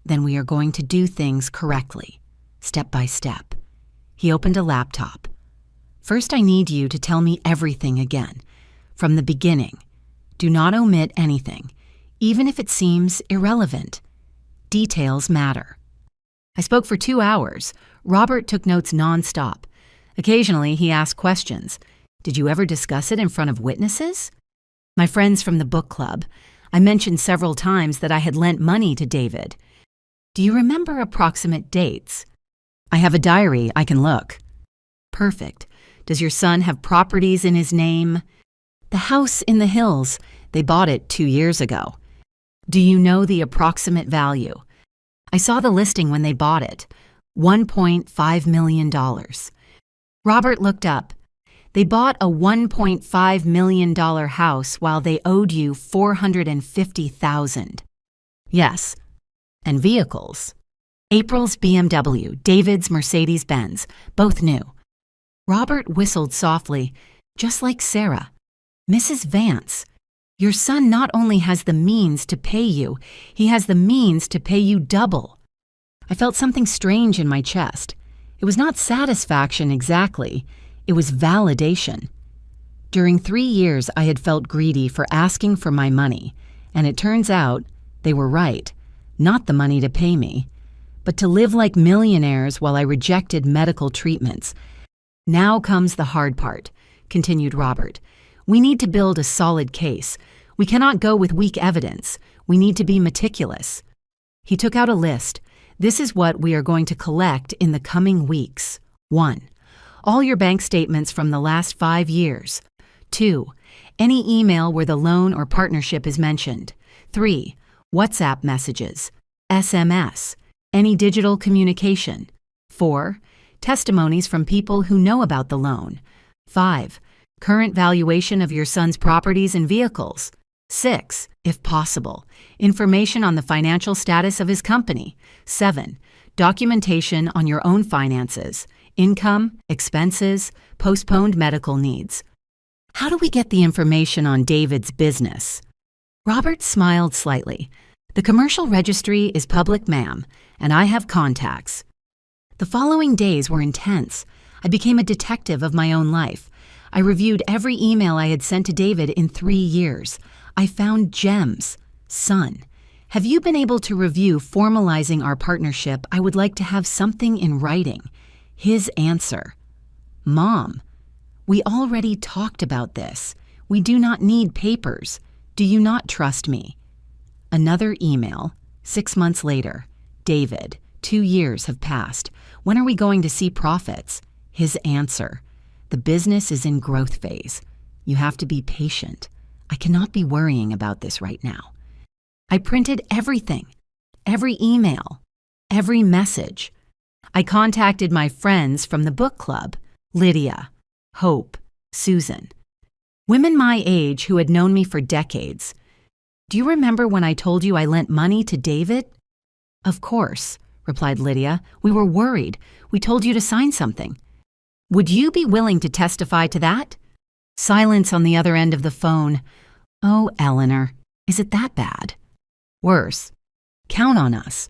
Then we are going to do things correctly, step by step. He opened a laptop. First, I need you to tell me everything again, from the beginning. Do not omit anything, even if it seems irrelevant. Details matter. I spoke for 2 hours. Robert took notes nonstop. Occasionally, he asked questions. Did you ever discuss it in front of witnesses? My friends from the book club. I mentioned several times that I had lent money to David. Do you remember approximate dates? I have a diary. I can look. Perfect. Does your son have properties in his name? The house in the hills. They bought it 2 years ago. Do you know the approximate value? I saw the listing when they bought it. $1.5 million. Robert looked up. They bought a $1.5 million house while they owed you $450,000. Yes. And vehicles. April's BMW, David's Mercedes-Benz, both new. Robert whistled softly, just like Sarah. Mrs. Vance, your son not only has the means to pay you, he has the means to pay you double. I felt something strange in my chest. It was not satisfaction exactly. It was validation. During 3 years, I had felt greedy for asking for my money, and it turns out they were right. Not the money to pay me, but to live like millionaires while I rejected medical treatments. Now comes the hard part, continued Robert. We need to build a solid case. We cannot go with weak evidence. We need to be meticulous. He took out a list. This is what we are going to collect in the coming weeks. 1. All your bank statements from the last 5 years. 2. Any email where the loan or partnership is mentioned. 3. WhatsApp messages. SMS. Any digital communication. 4. Testimonies from people who know about the loan. 5. Current valuation of your son's properties and vehicles. 6. If possible, information on the financial status of his company. 7. Documentation on your own finances, income, expenses, postponed medical needs. How do we get the information on David's business? Robert smiled slightly. The commercial registry is public, ma'am, and I have contacts. The following days were intense. I became a detective of my own life. I reviewed every email I had sent to David in 3 years. I found gems. Son, have you been able to review formalizing our partnership? I would like to have something in writing. His answer. Mom, we already talked about this. We do not need papers. Do you not trust me? Another email. 6 months later. David, 2 years have passed. When are we going to see profits? His answer. The business is in growth phase. You have to be patient. I cannot be worrying about this right now. I printed everything. Every email. Every message. I contacted my friends from the book club. Lydia, Hope, Susan. Women my age who had known me for decades. Do you remember when I told you I lent money to David? Of course, replied Lydia. We were worried. We told you to sign something. Would you be willing to testify to that? Silence on the other end of the phone. Oh, Eleanor, is it that bad? Worse. Count on us.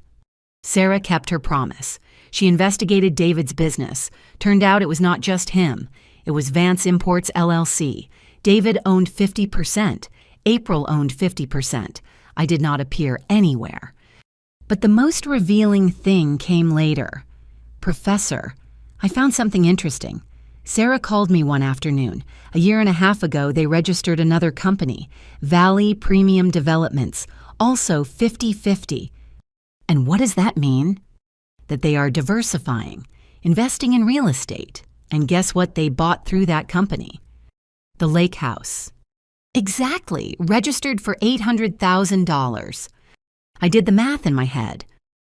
Sarah kept her promise. She investigated David's business. Turned out it was not just him. It was Vance Imports LLC. David owned 50%. April owned 50%. I did not appear anywhere. But the most revealing thing came later. Professor, I found something interesting. Sarah called me one afternoon. A year and a half ago, they registered another company, Valley Premium Developments, also 50-50. And what does that mean? That they are diversifying, investing in real estate. And guess what they bought through that company? The lake house. Exactly, registered for $800,000. I did the math in my head.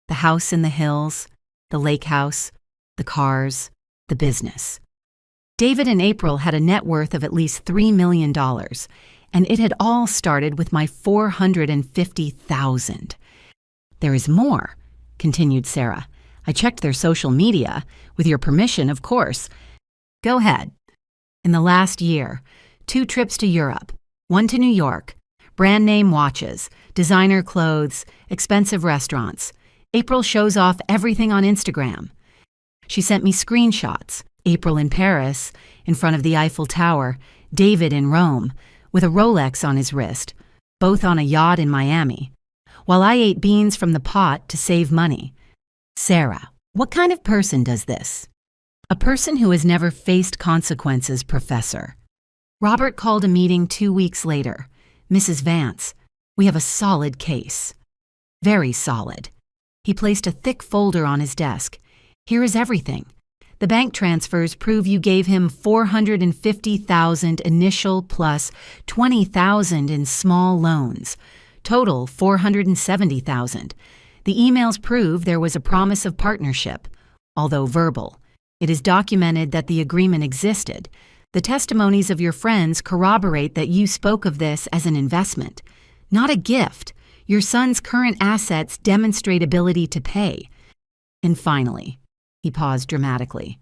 The house in the hills, the lake house, the cars, the business. David and April had a net worth of at least $3 million, and it had all started with my $450,000. There is more, continued Sarah. I checked their social media, with your permission, of course. Go ahead. In the last year, 2 trips to Europe, 1 to New York, brand name watches, designer clothes, expensive restaurants. April shows off everything on Instagram. She sent me screenshots. April in Paris, in front of the Eiffel Tower, David in Rome, with a Rolex on his wrist, both on a yacht in Miami, while I ate beans from the pot to save money. Sarah, what kind of person does this? A person who has never faced consequences, Professor. Robert called a meeting 2 weeks later. Mrs. Vance, we have a solid case. Very solid. He placed a thick folder on his desk. Here is everything. The bank transfers prove you gave him $450,000 initial plus $20,000 in small loans. Total $470,000. The emails prove there was a promise of partnership, although verbal. It is documented that the agreement existed. The testimonies of your friends corroborate that you spoke of this as an investment, not a gift. Your son's current assets demonstrate ability to pay. And finally, he paused dramatically.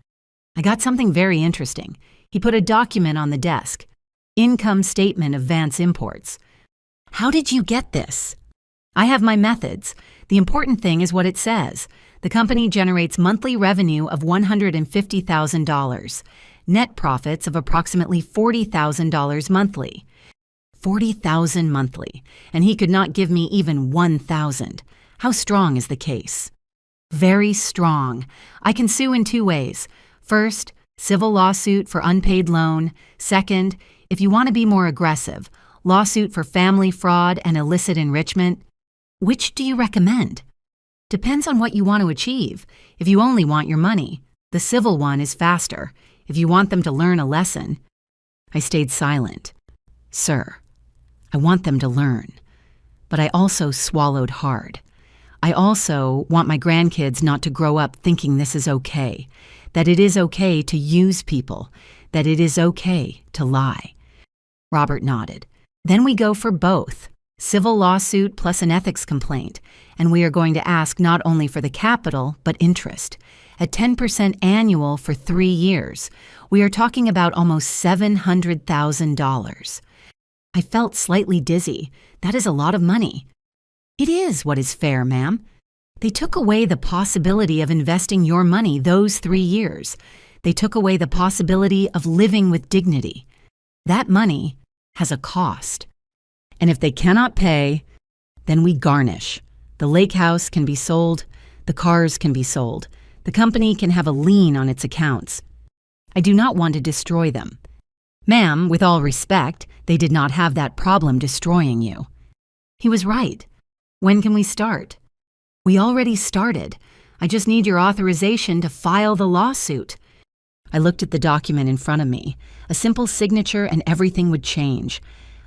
I got something very interesting. He put a document on the desk. Income statement of Vance Imports. How did you get this? I have my methods. The important thing is what it says. The company generates monthly revenue of $150,000, net profits of approximately $40,000 monthly. $40,000 monthly, and he could not give me even $1,000. How strong is the case? Very strong. I can sue in 2 ways. First, civil lawsuit for unpaid loan. Second, if you want to be more aggressive, lawsuit for family fraud and illicit enrichment. Which do you recommend? Depends on what you want to achieve. If you only want your money, the civil one is faster. If you want them to learn a lesson. I stayed silent. Sir, I want them to learn. But I also swallowed hard. I also want my grandkids not to grow up thinking this is okay, that it is okay to use people, that it is okay to lie. Robert nodded. Then we go for both, civil lawsuit plus an ethics complaint, and we are going to ask not only for the capital, but interest. At 10% annual for 3 years, we are talking about almost $700,000. I felt slightly dizzy. That is a lot of money. It is what is fair, ma'am. They took away the possibility of investing your money those 3 years. They took away the possibility of living with dignity. That money has a cost. And if they cannot pay, then we garnish. The lake house can be sold. The cars can be sold. The company can have a lien on its accounts. I do not want to destroy them. Ma'am, with all respect, they did not have that problem destroying you. He was right. When can we start? We already started. I just need your authorization to file the lawsuit. I looked at the document in front of me. A simple signature and everything would change.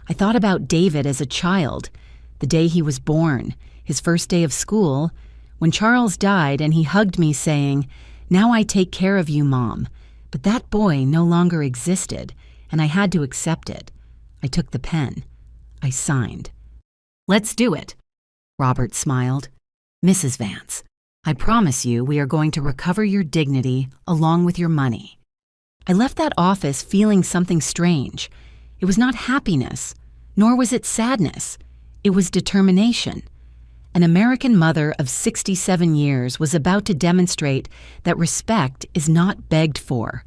I thought about David as a child, the day he was born, his first day of school, when Charles died and he hugged me saying, "Now I take care of you, Mom." But that boy no longer existed, and I had to accept it. I took the pen. I signed. "Let's do it." Robert smiled. "Mrs. Vance, I promise you we are going to recover your dignity along with your money." I left that office feeling something strange. It was not happiness, nor was it sadness. It was determination. An American mother of 67 years was about to demonstrate that respect is not begged for.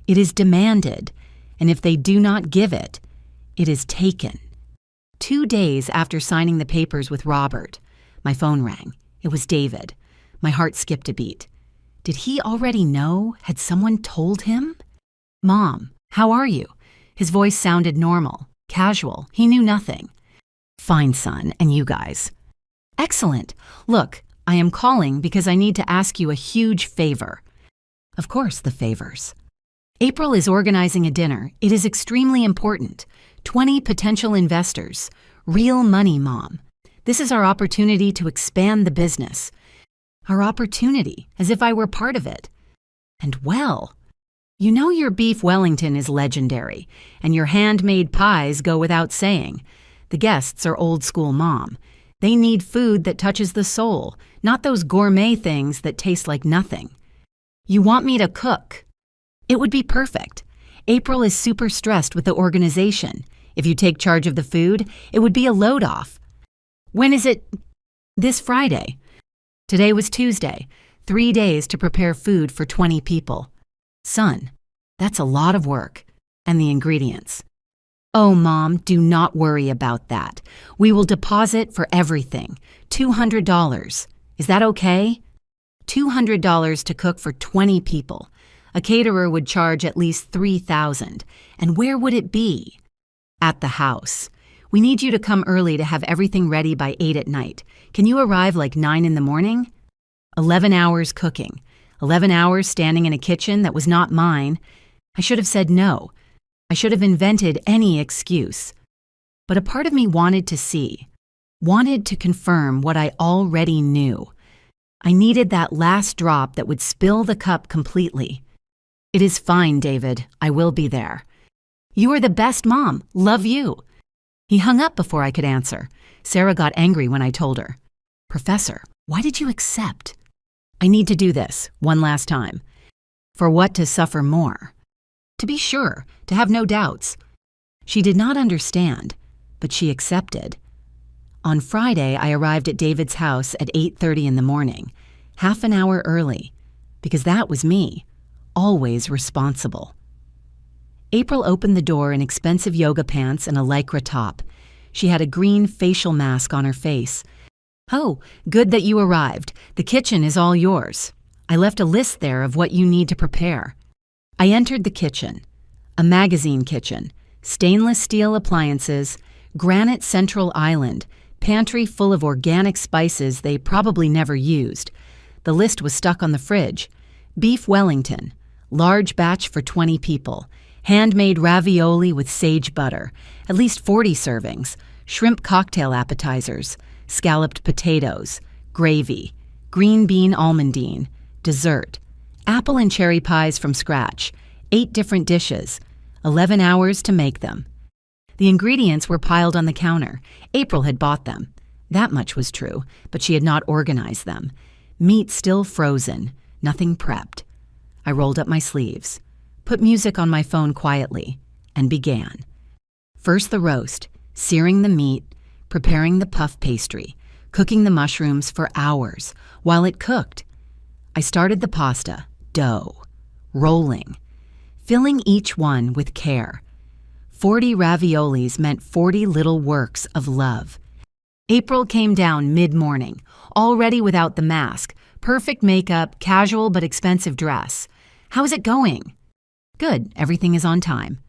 It is demanded, and if they do not give it, it is taken. 2 days after signing the papers with Robert, my phone rang. It was David. My heart skipped a beat. Did he already know? Had someone told him? "Mom, how are you?" His voice sounded normal, casual. He knew nothing. "Fine, son, and you guys?" "Excellent. Look, I am calling because I need to ask you a huge favor." Of course, the favors. April is organizing a dinner. It is extremely important. 20 potential investors. Real money, Mom. This is our opportunity to expand the business. Our opportunity, as if I were part of it. And well, you know your beef Wellington is legendary, and your handmade pies go without saying. The guests are old school, Mom. They need food that touches the soul, not those gourmet things that taste like nothing. You want me to cook? It would be perfect. April is super stressed with the organization. If you take charge of the food, it would be a load off. When is it? This Friday. Today was Tuesday. 3 days to prepare food for 20 people. Son, that's a lot of work. And the ingredients. Oh, Mom, do not worry about that. We will deposit for everything. $200. Is that okay? $200 to cook for 20 people. A caterer would charge at least $3,000. And where would it be? At the house. We need you to come early to have everything ready by 8 at night. Can you arrive like 9 in the morning? 11 hours cooking. 11 hours standing in a kitchen that was not mine. I should have said no. I should have invented any excuse. But a part of me wanted to see, wanted to confirm what I already knew. I needed that last drop that would spill the cup completely. "It is fine, David. I will be there." "You are the best mom. Love you." He hung up before I could answer. Sarah got angry when I told her. "Professor, why did you accept?" "I need to do this, one last time." "For what to suffer more?" "To be sure, to have no doubts." She did not understand, but she accepted. On Friday, I arrived at David's house at 8:30 in the morning, half an hour early, because that was me, always responsible. April opened the door in expensive yoga pants and a lycra top. She had a green facial mask on her face. "Oh, good that you arrived. The kitchen is all yours. I left a list there of what you need to prepare." I entered the kitchen. A magazine kitchen, stainless steel appliances, granite central island, pantry full of organic spices they probably never used. The list was stuck on the fridge. Beef Wellington, large batch for 20 people. Handmade ravioli with sage butter, at least 40 servings, shrimp cocktail appetizers, scalloped potatoes, gravy, green bean almondine, dessert, apple and cherry pies from scratch, 8 different dishes, 11 hours to make them. The ingredients were piled on the counter. April had bought them. That much was true, but she had not organized them. Meat still frozen, nothing prepped. I rolled up my sleeves, put music on my phone quietly, and began. First the roast, searing the meat, preparing the puff pastry, cooking the mushrooms for hours while it cooked. I started the pasta, dough, rolling, filling each one with care. 40 raviolis meant 40 little works of love. April came down mid-morning, already without the mask, perfect makeup, casual but expensive dress. "How's it going?" "Good, everything is on time."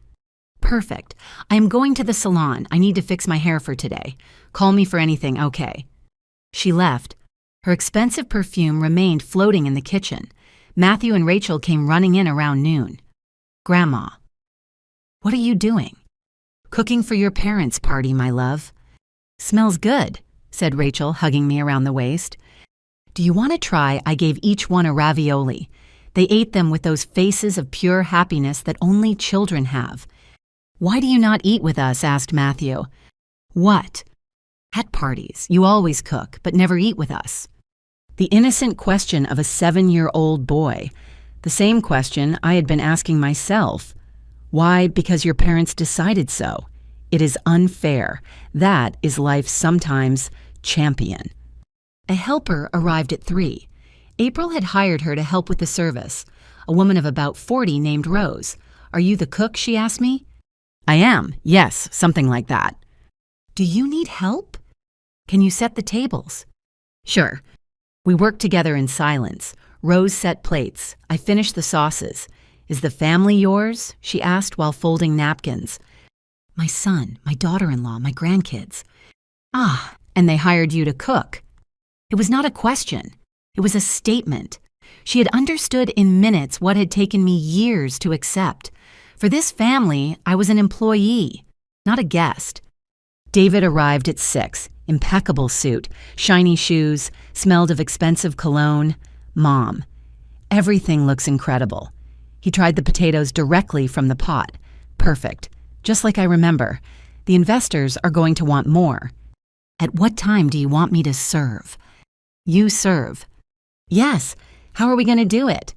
Perfect. I am going to the salon. I need to fix my hair for today. Call me for anything, okay? She left. Her expensive perfume remained floating in the kitchen. Matthew and Rachel came running in around noon. Grandma. What are you doing? Cooking for your parents' party, my love. Smells good, said Rachel, hugging me around the waist. Do you want to try? I gave each one a ravioli. They ate them with those faces of pure happiness that only children have. Why do you not eat with us? Asked Matthew. What? At parties, you always cook, but never eat with us. The innocent question of a 7-year-old boy. The same question I had been asking myself. Why? Because your parents decided so. It is unfair. That is life's sometimes champion. A helper arrived at 3. April had hired her to help with the service. A woman of about 40 named Rose. Are you the cook? She asked me. I am. Yes, something like that. Do you need help? Can you set the tables? Sure. We worked together in silence. Rose set plates. I finished the sauces. Is the family yours? She asked while folding napkins. My son, my daughter-in-law, my grandkids. Ah, and they hired you to cook. It was not a question. It was a statement. She had understood in minutes what had taken me years to accept. For this family, I was an employee, not a guest. David arrived at 6, impeccable suit, shiny shoes, smelled of expensive cologne. Mom. Everything looks incredible. He tried the potatoes directly from the pot. Perfect. Just like I remember. The investors are going to want more. At what time do you want me to serve? You serve. Yes. How are we going to do it?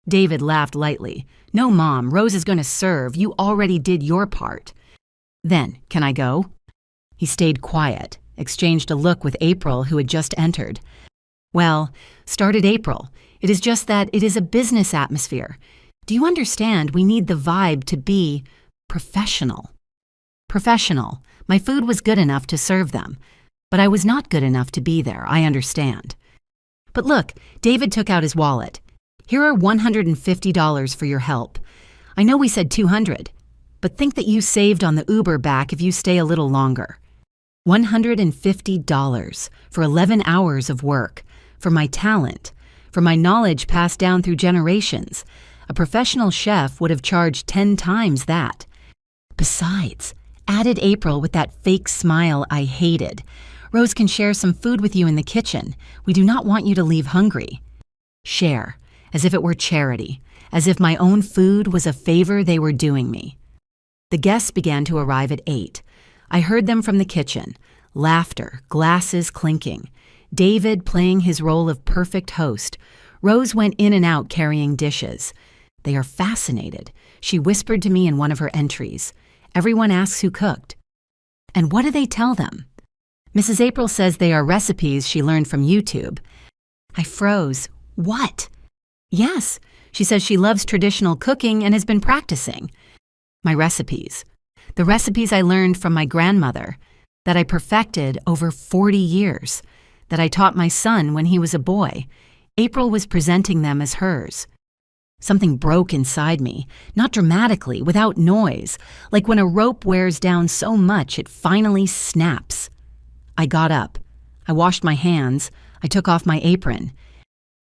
David laughed lightly. No, Mom, Rose is going to serve. You already did your part. Then, can I go? He stayed quiet, exchanged a look with April, who had just entered. Well, started April. It is just that it is a business atmosphere. Do you understand? We need the vibe to be professional. Professional. My food was good enough to serve them, but I was not good enough to be there, I understand. But look, David took out his wallet. Here are $150 for your help. I know we said $200, but think that you saved on the Uber back if you stay a little longer. $150 for 11 hours of work, for my talent, for my knowledge passed down through generations. A professional chef would have charged 10 times that. Besides, added April with that fake smile I hated. Rose can share some food with you in the kitchen. We do not want you to leave hungry. Share, as if it were charity, as if my own food was a favor they were doing me. The guests began to arrive at 8. I heard them from the kitchen. Laughter, glasses clinking. David playing his role of perfect host. Rose went in and out carrying dishes. They are fascinated. She whispered to me in one of her entries. Everyone asks who cooked. And what do they tell them? Mrs. April says they are recipes she learned from YouTube. I froze. What? Yes, she says she loves traditional cooking and has been practicing. My recipes. The recipes I learned from my grandmother, that I perfected over 40 years, that I taught my son when he was a boy. April was presenting them as hers. Something broke inside me, not dramatically, without noise, like when a rope wears down so much it finally snaps. I got up. I washed my hands. I took off my apron.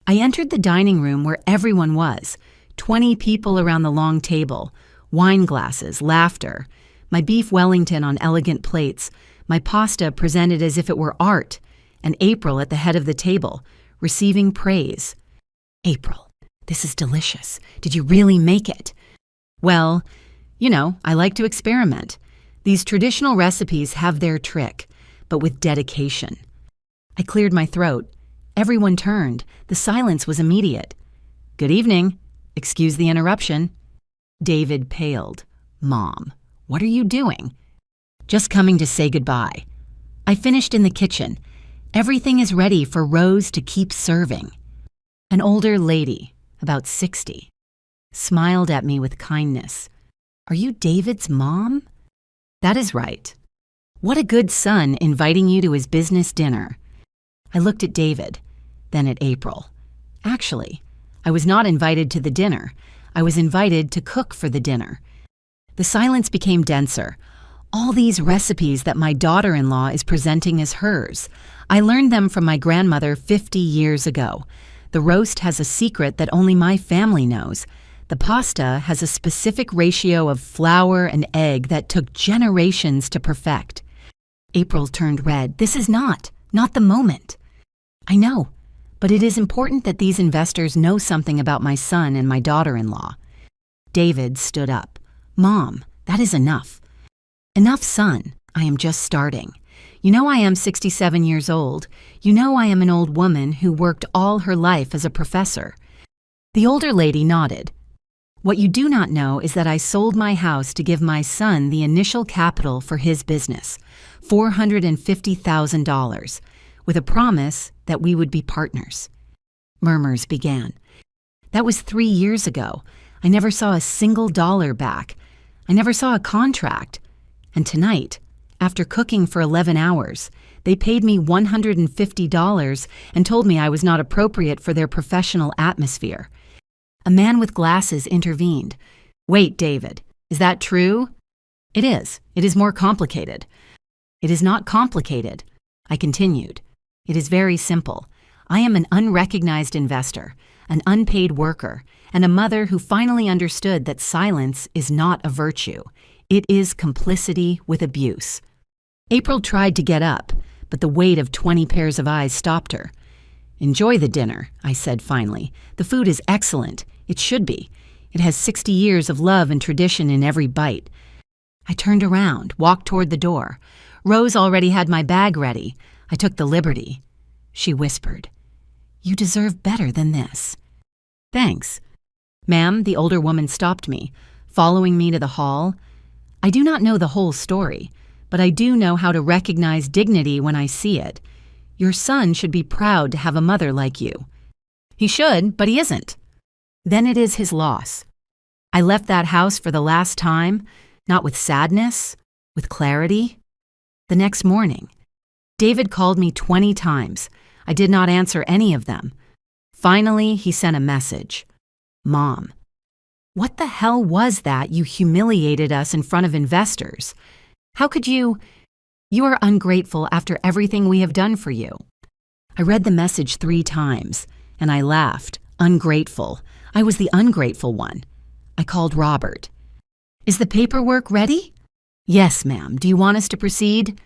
I entered the dining room where everyone was, 20 people around the long table, wine glasses, laughter, my beef Wellington on elegant plates, my pasta presented as if it were art, and April at the head of the table, receiving praise. April, this is delicious. Did you really make it? Well, I like to experiment. These traditional recipes have their trick, but with dedication. I cleared my throat. Everyone turned. The silence was immediate. Good evening. Excuse the interruption. David paled. Mom, what are you doing? Just coming to say goodbye. I finished in the kitchen. Everything is ready for Rose to keep serving. An older lady, about 60, smiled at me with kindness. Are you David's mom? That is right. What a good son inviting you to his business dinner. I looked at David, then at April. Actually, I was not invited to the dinner. I was invited to cook for the dinner. The silence became denser. All these recipes that my daughter-in-law is presenting as hers. I learned them from my grandmother 50 years ago. The roast has a secret that only my family knows. The pasta has a specific ratio of flour and egg that took generations to perfect. April turned red. This is not the moment. I know, but it is important that these investors know something about my son and my daughter-in-law. David stood up. Mom, that is enough. Enough, son. I am just starting. You know I am 67 years old. You know I am an old woman who worked all her life as a professor. The older lady nodded. What you do not know is that I sold my house to give my son the initial capital for his business, $450,000, with a promise that we would be partners. Murmurs began. That was 3 years ago. I never saw a single dollar back. I never saw a contract. And tonight, after cooking for 11 hours, they paid me $150 and told me I was not appropriate for their professional atmosphere. A man with glasses intervened. Wait, David, is that true? It is. It is more complicated. It is not complicated. I continued. It is very simple. I am an unrecognized investor, an unpaid worker, and a mother who finally understood that silence is not a virtue. It is complicity with abuse. April tried to get up, but the weight of 20 pairs of eyes stopped her. Enjoy the dinner, I said finally. The food is excellent. It should be. It has 60 years of love and tradition in every bite. I turned around, walked toward the door. Rose already had my bag ready. I took the liberty. She whispered, You deserve better than this. Thanks. Ma'am, the older woman stopped me, following me to the hall. I do not know the whole story, but I do know how to recognize dignity when I see it. Your son should be proud to have a mother like you. He should, but he isn't. Then it is his loss. I left that house for the last time, not with sadness, with clarity. The next morning, David called me 20 times. I did not answer any of them. Finally, he sent a message. Mom, what the hell was that you humiliated us in front of investors? How could you? You are ungrateful after everything we have done for you. I read the message 3 times, and I laughed. Ungrateful. I was the ungrateful one. I called Robert. Is the paperwork ready? Yes, ma'am. Do you want us to proceed?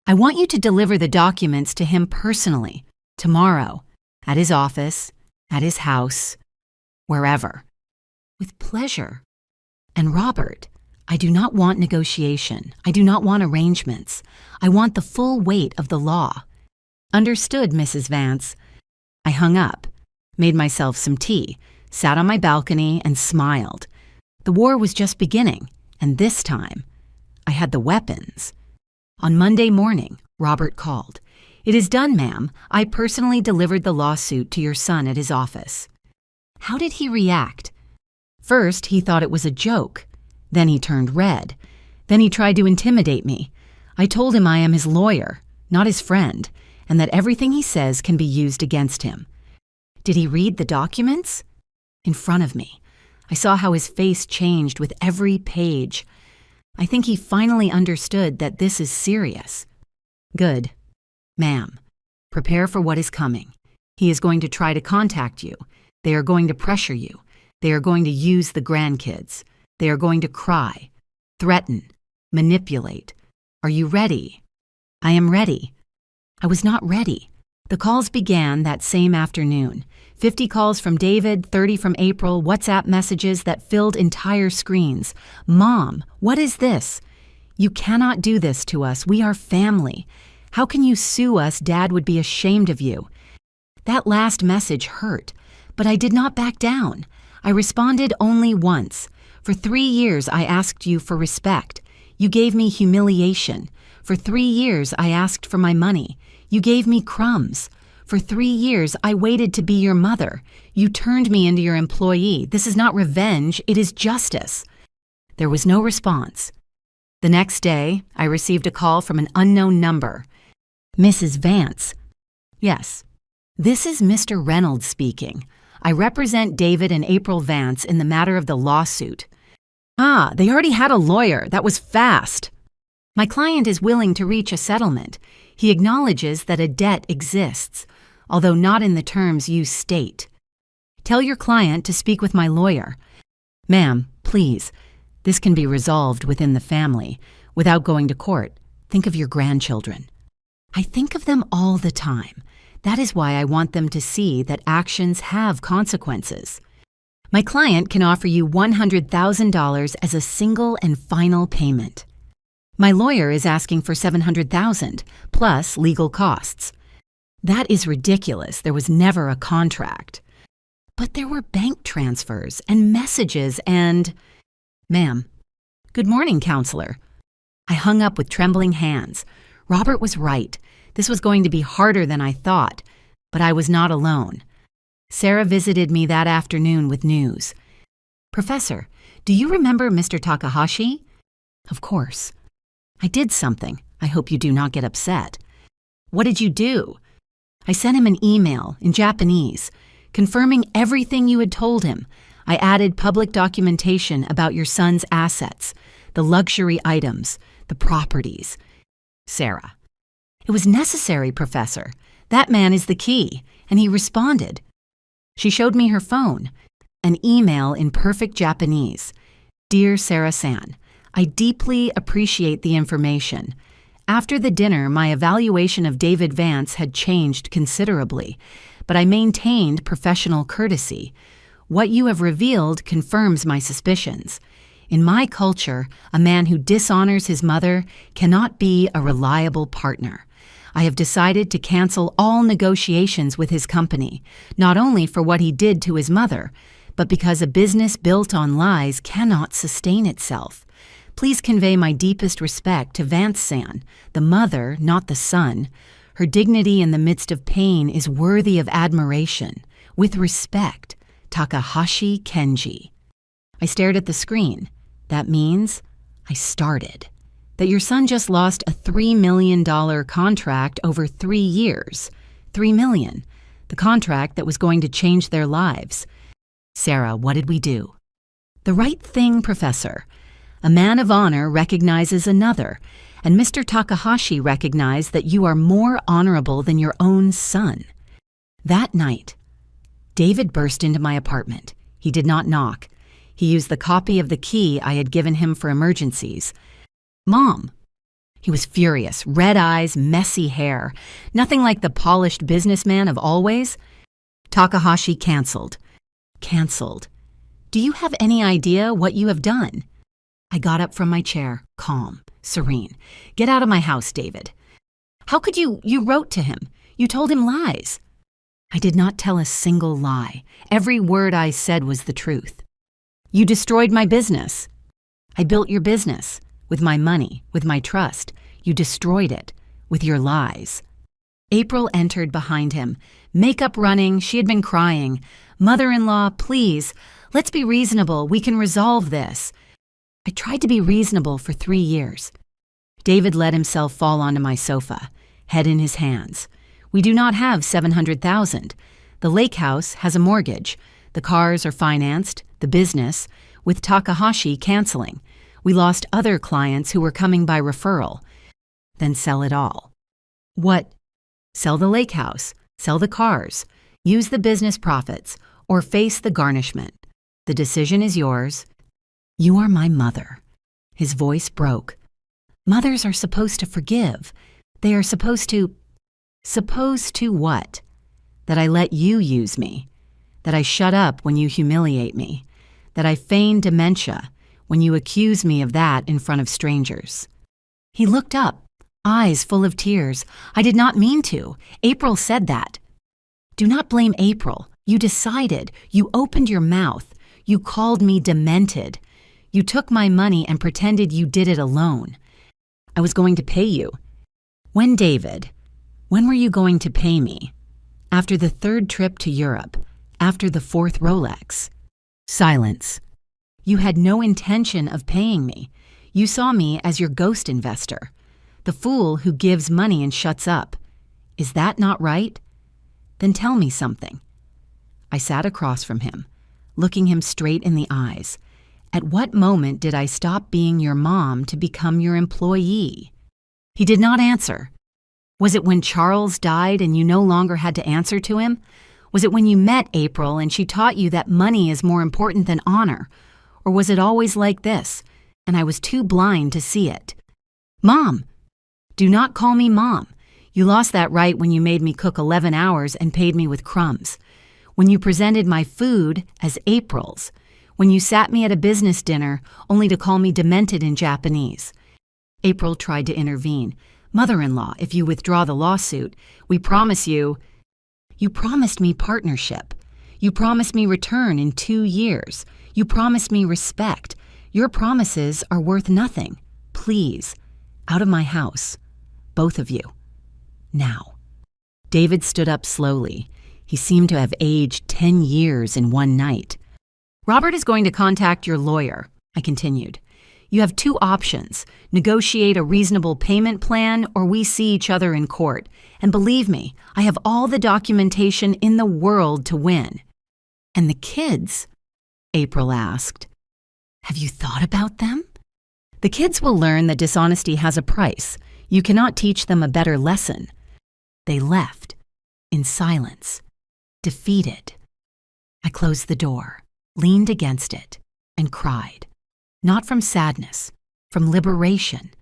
I want you to deliver the documents to him personally, tomorrow, at his office, at his house, wherever. With pleasure. And Robert, I do not want negotiation. I do not want arrangements. I want the full weight of the law. Understood, Mrs. Vance. I hung up, made myself some tea, sat on my balcony, and smiled. The war was just beginning, and this time, I had the weapons. On Monday morning, Robert called. It is done, ma'am. I personally delivered the lawsuit to your son at his office. How did he react? First, he thought it was a joke. Then he turned red. Then he tried to intimidate me. I told him I am his lawyer, not his friend, and that everything he says can be used against him. Did he read the documents? In front of me. I saw how his face changed with every page. I think he finally understood that this is serious. Good. Ma'am, prepare for what is coming. He is going to try to contact you. They are going to pressure you. They are going to use the grandkids. They are going to cry, threaten, manipulate. Are you ready? I am ready. I was not ready. The calls began that same afternoon. 50 calls from David, 30 from April, WhatsApp messages that filled entire screens. Mom, what is this? You cannot do this to us. We are family. How can you sue us? Dad would be ashamed of you. That last message hurt, but I did not back down. I responded only once. For 3 years, I asked you for respect. You gave me humiliation. For 3 years, I asked for my money. You gave me crumbs. For 3 years, I waited to be your mother. You turned me into your employee. This is not revenge, it is justice. There was no response. The next day, I received a call from an unknown number. Mrs. Vance. Yes. This is Mr. Reynolds speaking. I represent David and April Vance in the matter of the lawsuit. Ah, they already had a lawyer. That was fast. My client is willing to reach a settlement. He acknowledges that a debt exists, although not in the terms you state. Tell your client to speak with my lawyer. Ma'am, please, this can be resolved within the family without going to court. Think of your grandchildren. I think of them all the time. That is why I want them to see that actions have consequences. My client can offer you $100,000 as a single and final payment. My lawyer is asking for $700,000 plus legal costs. That is ridiculous. There was never a contract. But there were bank transfers and messages and... Ma'am, good morning, counselor. I hung up with trembling hands. Robert was right. This was going to be harder than I thought, but I was not alone. Sarah visited me that afternoon with news. Professor, do you remember Mr. Takahashi? Of course. I did something. I hope you do not get upset. What did you do? I sent him an email in Japanese, confirming everything you had told him. I added public documentation about your son's assets, the luxury items, the properties. Sarah. It was necessary, Professor. That man is the key, and he responded. She showed me her phone, an email in perfect Japanese. Dear Sarah-san, I deeply appreciate the information. After the dinner, my evaluation of David Vance had changed considerably, but I maintained professional courtesy. What you have revealed confirms my suspicions. In my culture, a man who dishonors his mother cannot be a reliable partner. I have decided to cancel all negotiations with his company, not only for what he did to his mother, but because a business built on lies cannot sustain itself. Please convey my deepest respect to Vance-san, the mother, not the son. Her dignity in the midst of pain is worthy of admiration. With respect, Takahashi Kenji. I stared at the screen. That means I started. That your son just lost a $3 million contract over 3 years. $3 million. The contract that was going to change their lives. Sarah, what did we do? The right thing, Professor. A man of honor recognizes another, and Mr. Takahashi recognized that you are more honorable than your own son. That night, David burst into my apartment. He did not knock. He used the copy of the key I had given him for emergencies. Mom. He was furious, red eyes, messy hair, nothing like the polished businessman of always. Takahashi canceled. Canceled. Do you have any idea what you have done? I got up from my chair, calm, serene. Get out of my house, David. How could you wrote to him. You told him lies. I did not tell a single lie. Every word I said was the truth. You destroyed my business. I built your business. With my money, with my trust. You destroyed it. With your lies. April entered behind him. Makeup running, she had been crying. Mother-in-law, please, let's be reasonable. We can resolve this. I tried to be reasonable for 3 years. David let himself fall onto my sofa, head in his hands. We do not have $700,000. The lake house has a mortgage. The cars are financed, the business, with Takahashi canceling. We lost other clients who were coming by referral. Then sell it all. What? Sell the lake house, sell the cars, use the business profits, or face the garnishment. The decision is yours. You are my mother. His voice broke. Mothers are supposed to forgive. They are supposed to... Supposed to what? That I let you use me. That I shut up when you humiliate me. That I feign dementia when you accuse me of that in front of strangers. He looked up, eyes full of tears. I did not mean to. April said that. Do not blame April. You decided. You opened your mouth. You called me demented. You took my money and pretended you did it alone. I was going to pay you. When, David? When were you going to pay me? After the 3rd trip to Europe. After the 4th Rolex. Silence. You had no intention of paying me. You saw me as your ghost investor. The fool who gives money and shuts up. Is that not right? Then tell me something. I sat across from him, looking him straight in the eyes. At what moment did I stop being your mom to become your employee? He did not answer. Was it when Charles died and you no longer had to answer to him? Was it when you met April and she taught you that money is more important than honor? Or was it always like this, and I was too blind to see it? Mom! Do not call me Mom. You lost that right when you made me cook 11 hours and paid me with crumbs. When you presented my food as April's. When you sat me at a business dinner only to call me demented in Japanese. April tried to intervene. Mother-in-law, if you withdraw the lawsuit, we promise you... You promised me partnership. You promised me return in 2 years. You promised me respect. Your promises are worth nothing. Please, out of my house. Both of you. Now. David stood up slowly. He seemed to have aged 10 years in one night. Robert is going to contact your lawyer, I continued. You have 2 options, negotiate a reasonable payment plan or we see each other in court. And believe me, I have all the documentation in the world to win. And the kids? April asked. Have you thought about them? The kids will learn that dishonesty has a price. You cannot teach them a better lesson. They left, in silence, defeated. I closed the door, leaned against it, and cried. Not from sadness, from liberation,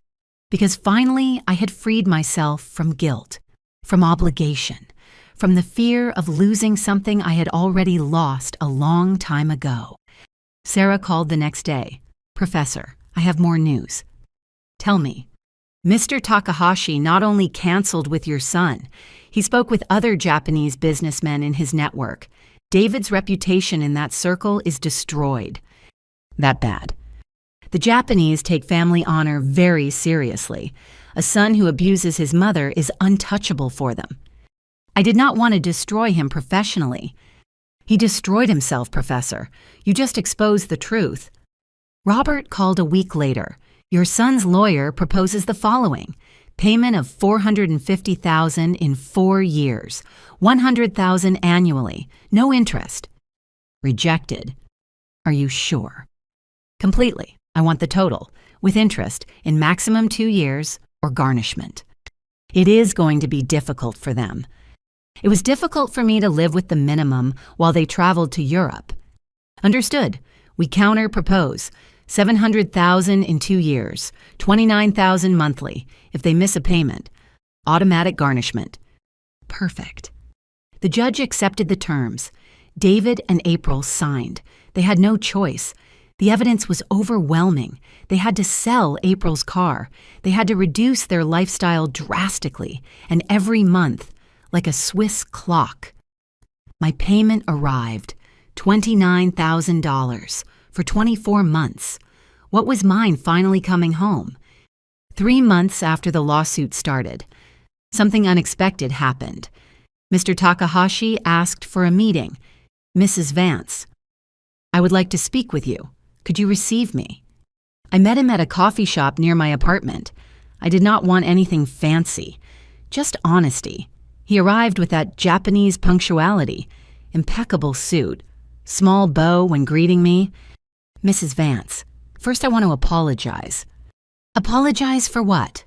because finally I had freed myself from guilt, from obligation, from the fear of losing something I had already lost a long time ago. Sarah called the next day. Professor, I have more news. Tell me. Mr. Takahashi not only canceled with your son, he spoke with other Japanese businessmen in his network. David's reputation in that circle is destroyed. That bad. The Japanese take family honor very seriously. A son who abuses his mother is untouchable for them. I did not want to destroy him professionally. He destroyed himself, Professor. You just exposed the truth. Robert called a week later. Your son's lawyer proposes the following. Payment of $450,000 in 4 years, $100,000 annually, no interest. Rejected. Are you sure? Completely. I want the total, with interest, in maximum 2 years or garnishment. It is going to be difficult for them. It was difficult for me to live with the minimum while they traveled to Europe. Understood. We counter-propose. $700,000 in 2 years, $29,000 monthly, if they miss a payment. Automatic garnishment. Perfect. The judge accepted the terms. David and April signed. They had no choice. The evidence was overwhelming. They had to sell April's car. They had to reduce their lifestyle drastically, and every month, like a Swiss clock. My payment arrived, $29,000 for 24 months. What was mine finally coming home? 3 months after the lawsuit started, something unexpected happened. Mr. Takahashi asked for a meeting. Mrs. Vance, I would like to speak with you. Could you receive me? I met him at a coffee shop near my apartment. I did not want anything fancy, just honesty. He arrived with that Japanese punctuality, impeccable suit, small bow when greeting me. Mrs. Vance, first I want to apologize. Apologize for what?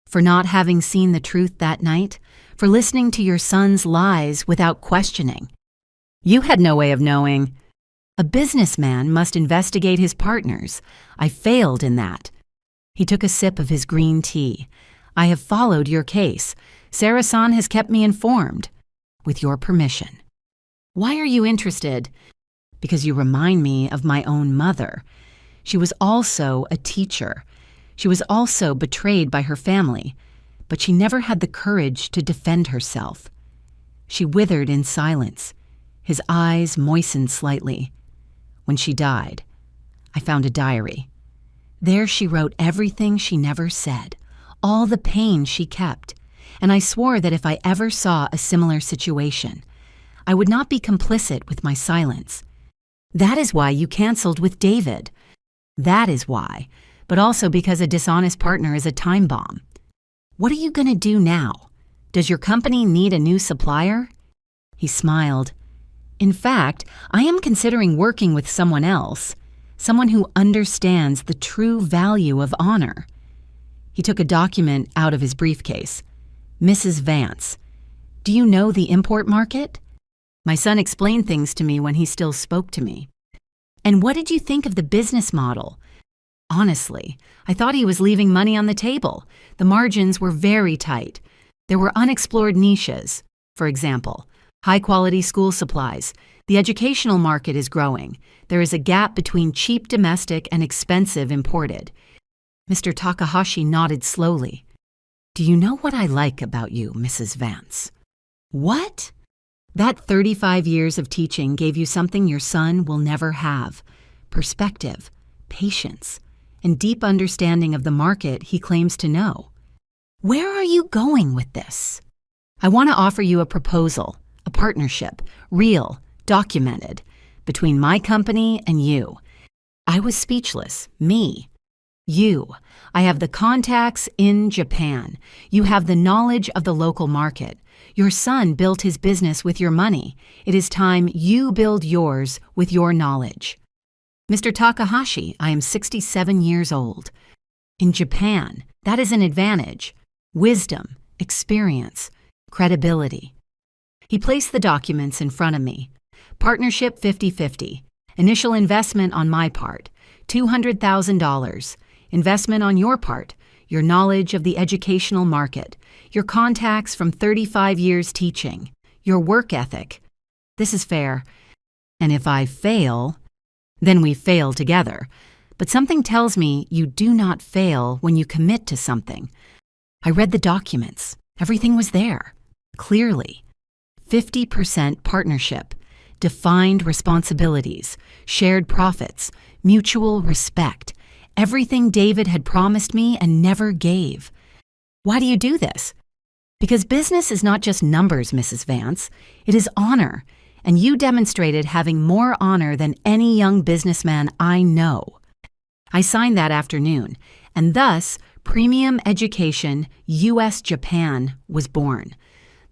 For not having seen the truth that night? For listening to your son's lies without questioning? You had no way of knowing. A businessman must investigate his partners. I failed in that. He took a sip of his green tea. I have followed your case. Sarah-san has kept me informed. With your permission. Why are you interested? Because you remind me of my own mother. She was also a teacher. She was also betrayed by her family, but she never had the courage to defend herself. She withered in silence. His eyes moistened slightly. When she died, I found a diary. There she wrote everything she never said, all the pain she kept, and I swore that if I ever saw a similar situation, I would not be complicit with my silence. That is why you canceled with David. That is why, but also because a dishonest partner is a time bomb. What are you going to do now? Does your company need a new supplier? He smiled. In fact, I am considering working with someone else. someone who understands the true value of honor. He took a document out of his briefcase. Mrs. Vance, do you know the import market? My son explained things to me when he still spoke to me. And what did you think of the business model? Honestly, I thought he was leaving money on the table. The margins were very tight. There were unexplored niches. For example, high-quality school supplies. The educational market is growing. There is a gap between cheap domestic and expensive imported. Mr. Takahashi nodded slowly. Do you know what I like about you, Mrs. Vance? What? That 35 years of teaching gave you something your son will never have. Perspective, patience, and deep understanding of the market he claims to know. Where are you going with this? I want to offer you a proposal, a partnership, real, documented, between my company and you. I was speechless. Me. You. I have the contacts in Japan. You have the knowledge of the local market. Your son built his business with your money. It is time you build yours with your knowledge. Mr. Takahashi, I am 67 years old. In Japan, that is an advantage. Wisdom, experience, credibility. He placed the documents in front of me. Partnership 50-50. Initial investment on my part, $200,000. Investment on your part, your knowledge of the educational market, your contacts from 35 years teaching, your work ethic. This is fair. And if I fail, then we fail together. But something tells me you do not fail when you commit to something. I read the documents. Everything was there, clearly. 50% partnership, defined responsibilities, shared profits, mutual respect. Everything David had promised me and never gave. Why do you do this? Because business is not just numbers, Mrs. Vance. It is honor. And you demonstrated having more honor than any young businessman I know. I signed that afternoon, and thus Premium Education US-Japan was born.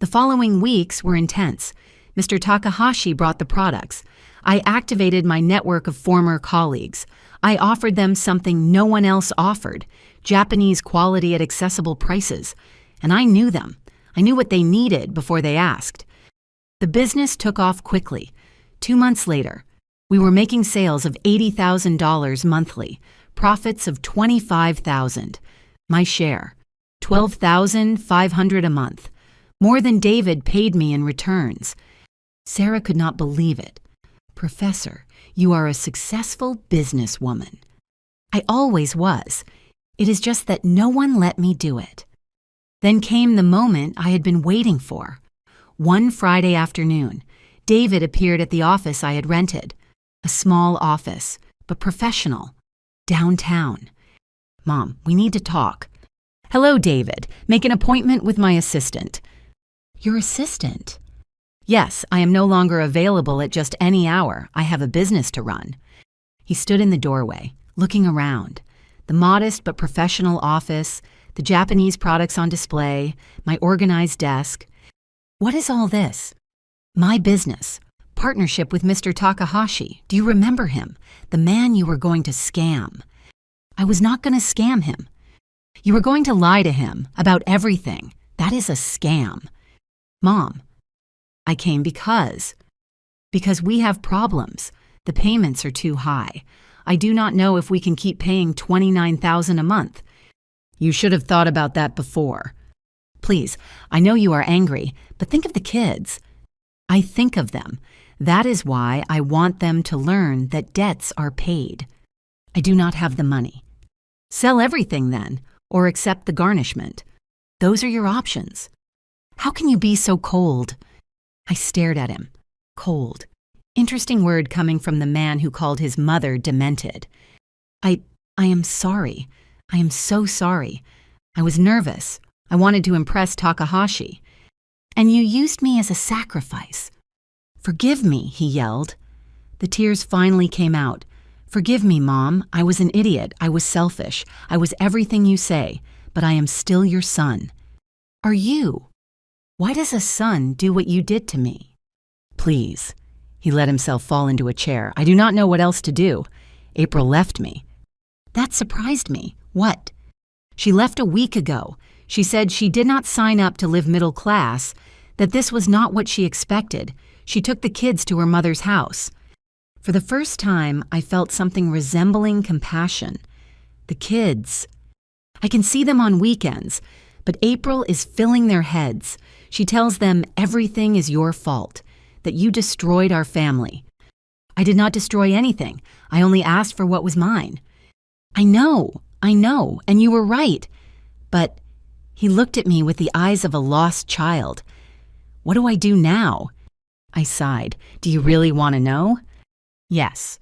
The following weeks were intense. Mr. Takahashi brought the products. I activated my network of former colleagues. I offered them something no one else offered, Japanese quality at accessible prices. And I knew them. I knew what they needed before they asked. The business took off quickly. 2 months later, we were making sales of $80,000 monthly, profits of $25,000. My share, $12,500 a month, more than David paid me in returns. Sarah could not believe it. Professor, you are a successful businesswoman. I always was. It is just that no one let me do it. Then came the moment I had been waiting for. One Friday afternoon, David appeared at the office I had rented. A small office, but professional. Downtown. Mom, we need to talk. Hello, David. Make an appointment with my assistant. Your assistant? Yes, I am no longer available at just any hour. I have a business to run. He stood in the doorway, looking around. The modest but professional office, the Japanese products on display, my organized desk. What is all this? My business. Partnership with Mr. Takahashi. Do you remember him? The man you were going to scam. I was not going to scam him. You were going to lie to him about everything. That is a scam. Mom, I came because we have problems. The payments are too high. I do not know if we can keep paying $29,000 a month. You should have thought about that before. Please, I know you are angry, but think of the kids. I think of them. That is why I want them to learn that debts are paid. I do not have the money. Sell everything then, or accept the garnishment. Those are your options. How can you be so cold? I stared at him. Cold. Interesting word coming from the man who called his mother demented. I am sorry. I am so sorry. I was nervous. I wanted to impress Takahashi. And you used me as a sacrifice. Forgive me, he yelled. The tears finally came out. Forgive me, Mom. I was an idiot. I was selfish. I was everything you say, but I am still your son. Are you? Why does a son do what you did to me? Please. He let himself fall into a chair. I do not know what else to do. April left me. That surprised me. What? She left a week ago. She said she did not sign up to live middle class, that this was not what she expected. She took the kids to her mother's house. For the first time, I felt something resembling compassion. The kids. I can see them on weekends, but April is filling their heads. She tells them everything is your fault, that you destroyed our family. I did not destroy anything. I only asked for what was mine. I know, and you were right. But he looked at me with the eyes of a lost child. What do I do now? I sighed. Do you really want to know? Yes.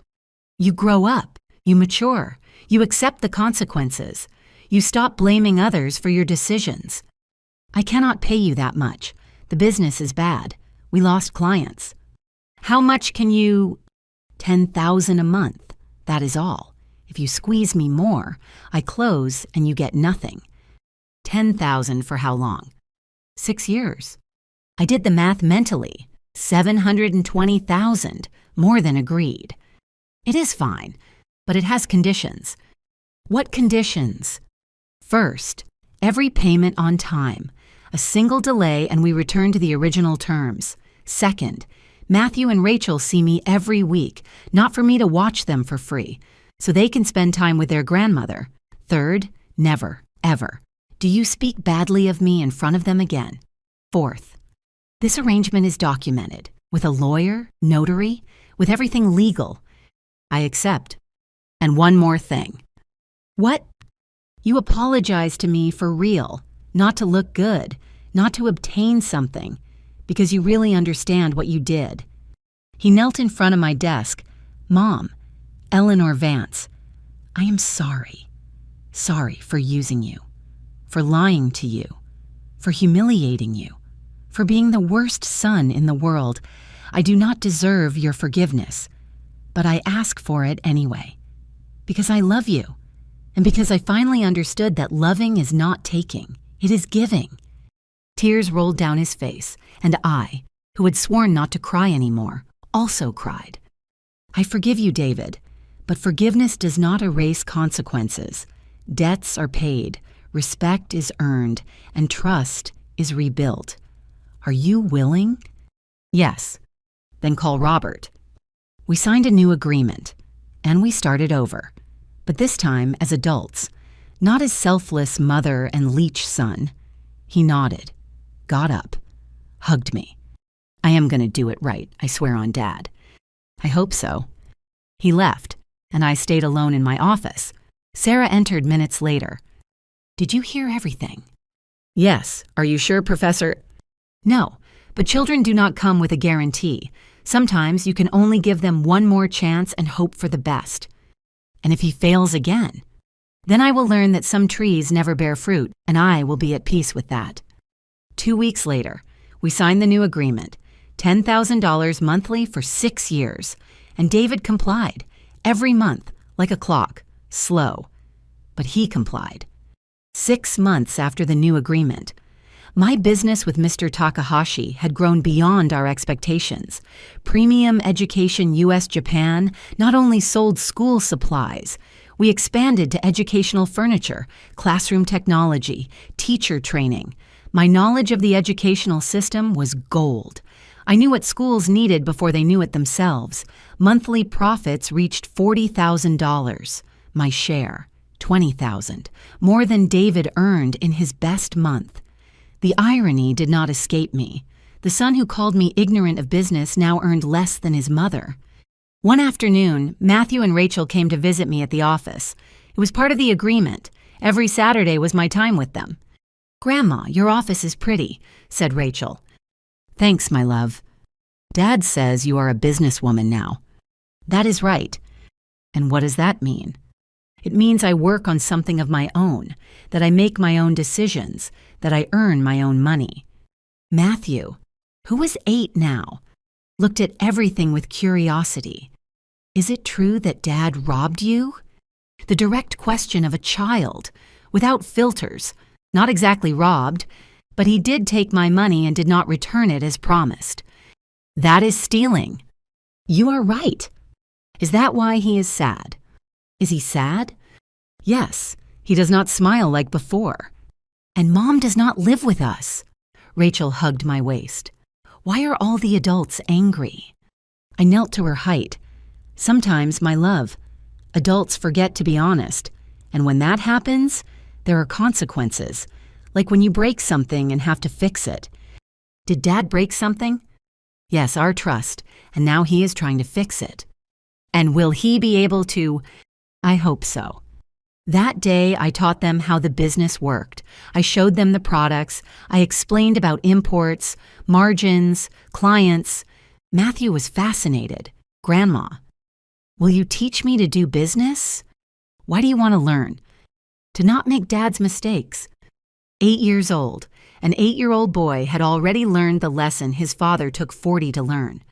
You grow up. You mature. You accept the consequences. You stop blaming others for your decisions. I cannot pay you that much. The business is bad. We lost clients. How much can you? 10,000 a month. That is all. If you squeeze me more, I close and you get nothing. 10,000 for how long? 6 years. I did the math mentally. 720,000, more than agreed. It is fine, but it has conditions. What conditions? First, every payment on time. A single delay and we return to the original terms. Second, Matthew and Rachel see me every week, not for me to watch them for free, so they can spend time with their grandmother. Third, never, ever, do you speak badly of me in front of them again. Fourth, this arrangement is documented, with a lawyer, notary, with everything legal. I accept. And one more thing. What? You apologize to me for real, not to look good, not to obtain something, because you really understand what you did. He knelt in front of my desk. Mom, Eleanor Vance, I am sorry. Sorry for using you, for lying to you, for humiliating you, for being the worst son in the world. I do not deserve your forgiveness, but I ask for it anyway, because I love you, and because I finally understood that loving is not taking, it is giving. Tears rolled down his face, and I, who had sworn not to cry anymore, also cried. I forgive you, David, but forgiveness does not erase consequences. Debts are paid, respect is earned, and trust is rebuilt. Are you willing? Yes. Then call Robert. We signed a new agreement, and we started over, but this time as adults, not as selfless mother and leech son. He nodded, got up, hugged me. I am going to do it right, I swear on Dad. I hope so. He left, and I stayed alone in my office. Sarah entered minutes later. Did you hear everything? Yes. Are you sure, Professor? No, but children do not come with a guarantee. Sometimes you can only give them one more chance and hope for the best. And if he fails again, then I will learn that some trees never bear fruit, and I will be at peace with that. 2 weeks later, we signed the new agreement, $10,000 monthly for 6 years, and David complied, every month, like a clock, slow. But he complied. 6 months after the new agreement, my business with Mr. Takahashi had grown beyond our expectations. Premium Education US Japan not only sold school supplies, we expanded to educational furniture, classroom technology, teacher training. My knowledge of the educational system was gold. I knew what schools needed before they knew it themselves. Monthly profits reached $40,000. My share, $20,000, more than David earned in his best month. The irony did not escape me. The son who called me ignorant of business now earned less than his mother. One afternoon, Matthew and Rachel came to visit me at the office. It was part of the agreement. Every Saturday was my time with them. "Grandma, your office is pretty," said Rachel. "Thanks, my love. Dad says you are a businesswoman now." "That is right." "And what does that mean?" "It means I work on something of my own, that I make my own decisions, that I earn my own money." Matthew, who was 8 now, looked at everything with curiosity. "Is it true that Dad robbed you?" The direct question of a child, without filters, not exactly robbed, but he did take my money and did not return it as promised. "That is stealing." "You are right." "Is that why he is sad?" Is he sad? Yes, he does not smile like before. And Mom does not live with us. Rachel hugged my waist. Why are all the adults angry? I knelt to her height. Sometimes, my love, adults forget to be honest. And when that happens, there are consequences. Like when you break something and have to fix it. Did Dad break something? Yes, our trust. And now he is trying to fix it. And will he be able to? I hope so. That day, I taught them how the business worked. I showed them the products. I explained about imports, margins, clients. Matthew was fascinated. Grandma, will you teach me to do business? Why do you want to learn? To not make Dad's mistakes. 8 years old, an 8-year-old boy had already learned the lesson his father took 40 to learn.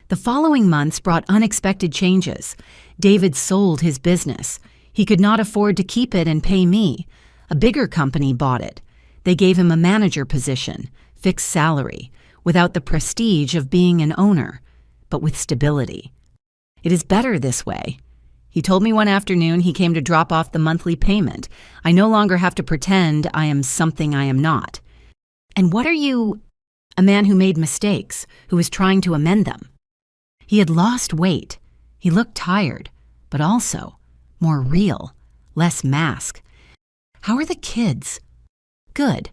The following months brought unexpected changes. David sold his business. He could not afford to keep it and pay me. A bigger company bought it. They gave him a manager position, fixed salary, without the prestige of being an owner, but with stability. It is better this way. He told me one afternoon he came to drop off the monthly payment. I no longer have to pretend I am something I am not. And what are you? A man who made mistakes, who was trying to amend them. He had lost weight. He looked tired, but also more real, less mask. How are the kids? Good.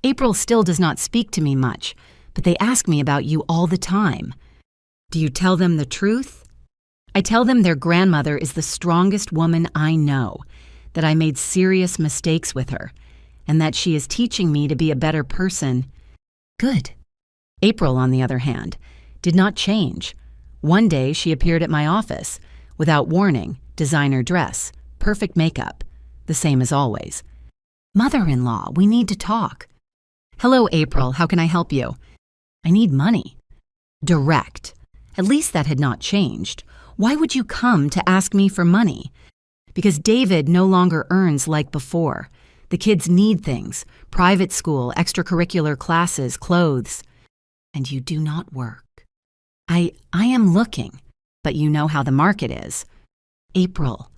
April still does not speak to me much, but they ask me about you all the time. Do you tell them the truth? I tell them their grandmother is the strongest woman I know, that I made serious mistakes with her, and that she is teaching me to be a better person. Good. April, on the other hand, did not change. One day she appeared at my office, without warning, designer dress, perfect makeup, the same as always. Mother-in-law, we need to talk. Hello, April, how can I help you? I need money. Direct. At least that had not changed. Why would you come to ask me for money? Because David no longer earns like before. The kids need things, private school, extracurricular classes, clothes. And you do not work. I am looking, but you know how the market is. April,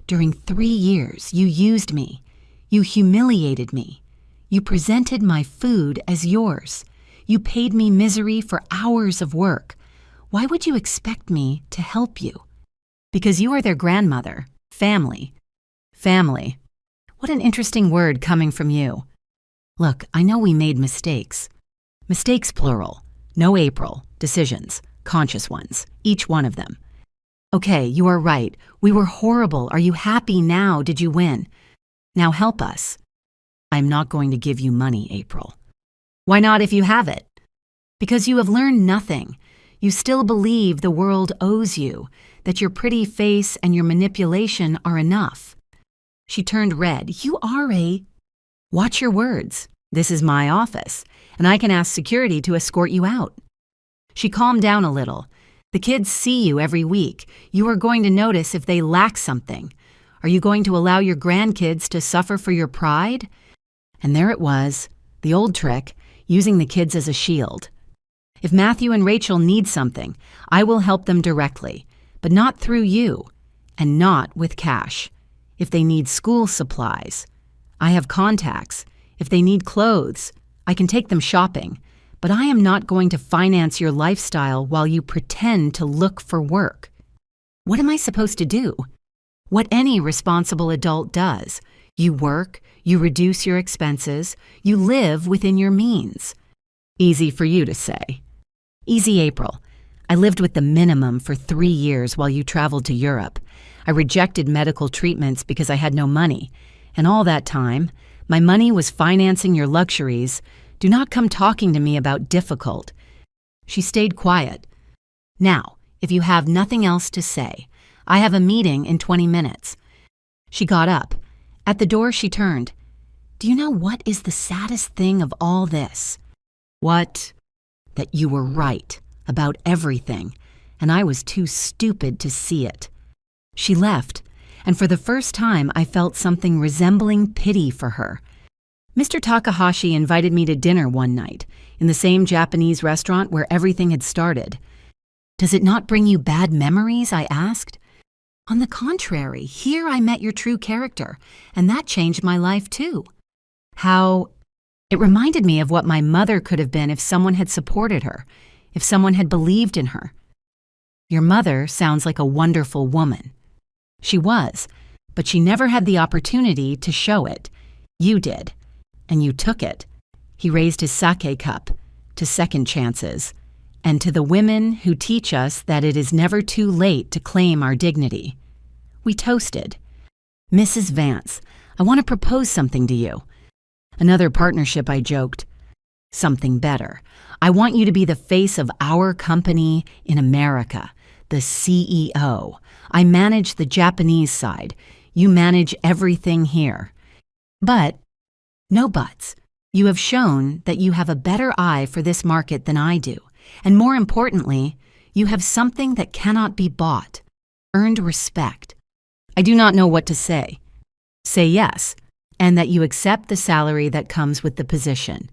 during 3 years, you used me. You humiliated me. You presented my food as yours. You paid me misery for hours of work. Why would you expect me to help you? Because you are their grandmother. Family. Family. What an interesting word coming from you. Look, I know we made mistakes. Mistakes plural. No April. Decisions. Conscious ones. Each one of them. Okay, you are right. We were horrible. Are you happy now? Did you win? Now help us. I'm not going to give you money, April. Why not if you have it? Because you have learned nothing. You still believe the world owes you, that your pretty face and your manipulation are enough. She turned red. You are a... Watch your words. This is my office, and I can ask security to escort you out. She calmed down a little. The kids see you every week. You are going to notice if they lack something. Are you going to allow your grandkids to suffer for your pride? And there it was, the old trick, using the kids as a shield. If Matthew and Rachel need something, I will help them directly, but not through you, and not with cash. If they need school supplies, I have contacts. If they need clothes, I can take them shopping. But I am not going to finance your lifestyle while you pretend to look for work. What am I supposed to do? What any responsible adult does. You work, you reduce your expenses, you live within your means. Easy for you to say. Easy, April. I lived with the minimum for 3 years while you traveled to Europe. I rejected medical treatments because I had no money. And all that time, my money was financing your luxuries. Do not come talking to me about difficult. She stayed quiet. Now, if you have nothing else to say, I have a meeting in 20 minutes. She got up. At the door, she turned. Do you know what is the saddest thing of all this? What? That you were right about everything, and I was too stupid to see it. She left, and for the first time I felt something resembling pity for her. Mr. Takahashi invited me to dinner one night, in the same Japanese restaurant where everything had started. Does it not bring you bad memories? I asked. On the contrary, here I met your true character, and that changed my life too. How it reminded me of what my mother could have been if someone had supported her, if someone had believed in her. Your mother sounds like a wonderful woman. She was, but she never had the opportunity to show it. You did, and you took it. He raised his sake cup to second chances, and to the women who teach us that it is never too late to claim our dignity. We toasted. Mrs. Vance, I want to propose something to you. Another partnership, I joked. Something better. I want you to be the face of our company in America, the CEO. I manage the Japanese side. You manage everything here. But, no buts. You have shown that you have a better eye for this market than I do. And more importantly, you have something that cannot be bought. Earned respect. I do not know what to say. Say yes, and that you accept the salary that comes with the position.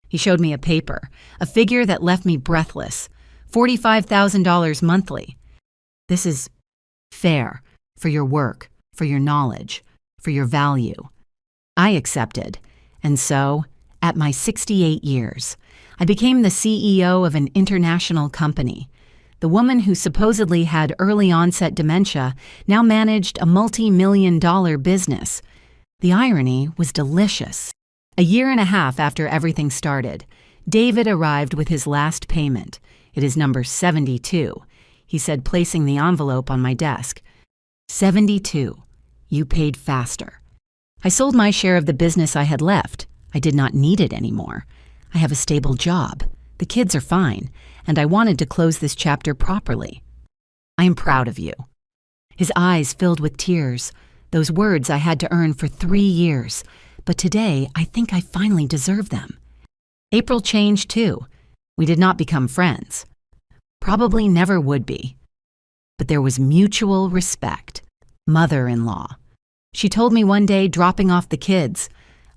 He showed me a paper, a figure that left me breathless. $45,000 monthly. This is fair for your work, for your knowledge, for your value. I accepted, and so, at my 68 years, I became the CEO of an international company. The woman who supposedly had early onset dementia now managed a multi-million-dollar business. The irony was delicious. A year and a half after everything started, David arrived with his last payment. It is number 72, he said, placing the envelope on my desk. 72. You paid faster. I sold my share of the business I had left. I did not need it anymore. I have a stable job. The kids are fine, and I wanted to close this chapter properly. I am proud of you. His eyes filled with tears. Those words I had to earn for 3 years, but today I think I finally deserve them. April changed too. We did not become friends. Probably never would be. But there was mutual respect. Mother-in-law. She told me one day, dropping off the kids,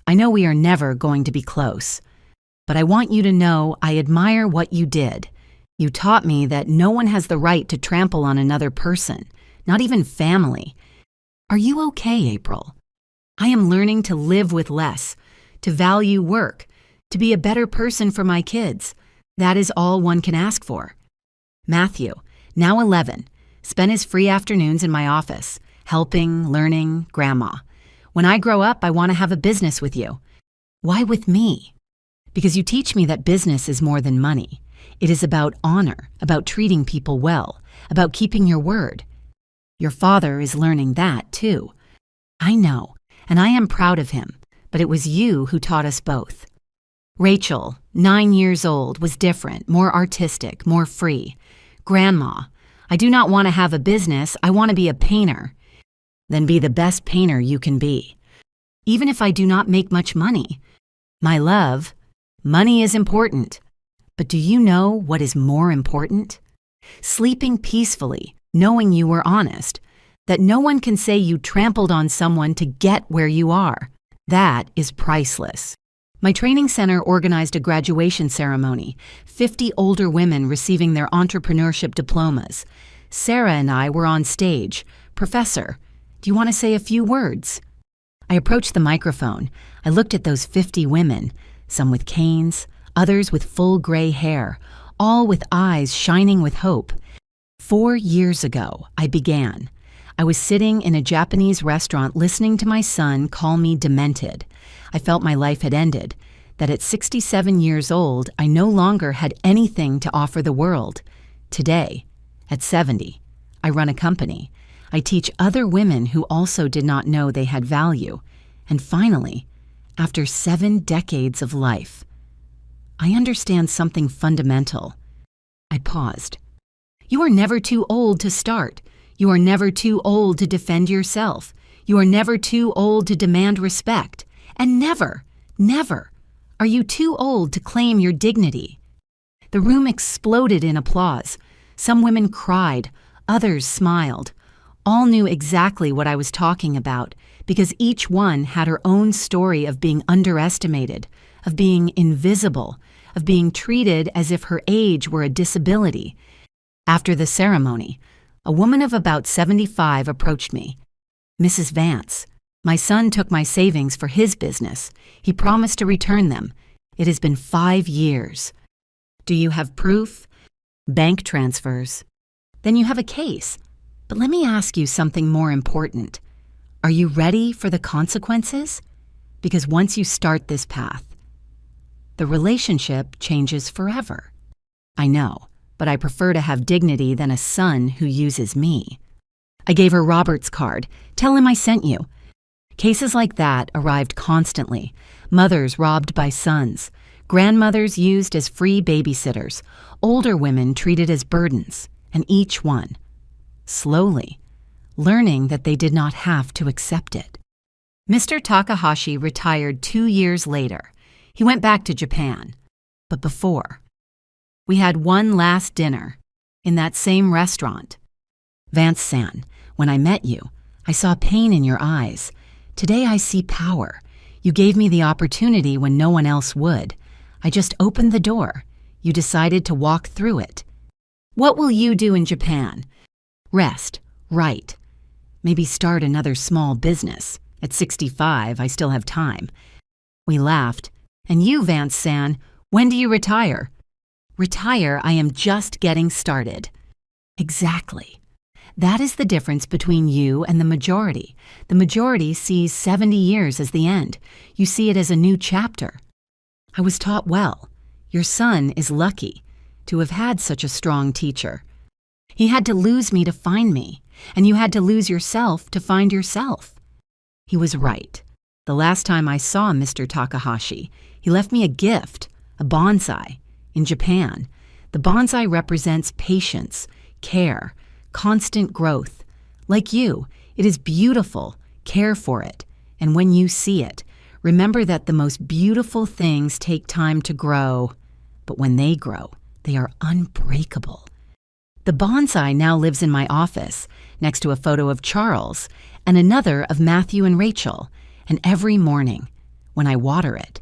I know we are never going to be close, but I want you to know I admire what you did. You taught me that no one has the right to trample on another person, not even family. Are you okay, April? I am learning to live with less, to value work, to be a better person for my kids. That is all one can ask for. Matthew, now 11, spent his free afternoons in my office, helping, learning, grandma. When I grow up, I want to have a business with you. Why with me? Because you teach me that business is more than money. It is about honor, about treating people well, about keeping your word. Your father is learning that too. I know, and I am proud of him, but it was you who taught us both. Rachel, 9 years old, was different, more artistic, more free. Grandma, I do not want to have a business, I want to be a painter. Then be the best painter you can be. Even if I do not make much money. My love, money is important. But do you know what is more important? Sleeping peacefully, knowing you were honest, that no one can say you trampled on someone to get where you are. That is priceless. My training center organized a graduation ceremony, 50 older women receiving their entrepreneurship diplomas. Sarah and I were on stage. Professor, do you want to say a few words? I approached the microphone. I looked at those 50 women, some with canes, others with full gray hair, all with eyes shining with hope. 4 years ago, I began. I was sitting in a Japanese restaurant listening to my son call me demented. I felt my life had ended, that at 67 years old, I no longer had anything to offer the world. Today, at 70, I run a company. I teach other women who also did not know they had value. And finally, after 7 decades of life, I understand something fundamental. I paused. You are never too old to start. You are never too old to defend yourself. You are never too old to demand respect. And never, never are you too old to claim your dignity. The room exploded in applause. Some women cried, others smiled. All knew exactly what I was talking about because each one had her own story of being underestimated, of being invisible, of being treated as if her age were a disability. After the ceremony, A woman of about 75 approached me. "Mrs. Vance, my son took my savings for his business. He promised to return them. It has been 5 years. Do you have proof?" "Bank transfers." "Then you have a case. But let me ask you something more important. Are you ready for the consequences? Because once you start this path, the relationship changes forever." "I know, but I prefer to have dignity than a son who uses me." I gave her Robert's card. "Tell him I sent you." Cases like that arrived constantly. Mothers robbed by sons, grandmothers used as free babysitters, older women treated as burdens, and each one, slowly, learning that they did not have to accept it. Mr. Takahashi retired 2 years later. He went back to Japan. But before, we had one last dinner in that same restaurant. "Vance-san, when I met you, I saw pain in your eyes. Today I see power. You gave me the opportunity when no one else would. I just opened the door. You decided to walk through it. What will you do in Japan? Rest, write, maybe start another small business. At 65, I still have time." We laughed. "And you, Vance-san, when do you retire?" "Retire, I am just getting started." Exactly. That is the difference between you and the majority. The majority sees 70 years as the end. You see it as a new chapter. I was taught well. Your son is lucky to have had such a strong teacher. He had to lose me to find me, and you had to lose yourself to find yourself. He was right. The last time I saw Mr. Takahashi, he left me a gift, a bonsai, in Japan. The bonsai represents patience, care, constant growth. Like you, it is beautiful. Care for it. And when you see it, remember that the most beautiful things take time to grow. But when they grow, they are unbreakable. The bonsai now lives in my office, next to a photo of Charles and another of Matthew and Rachel. And every morning, when I water it,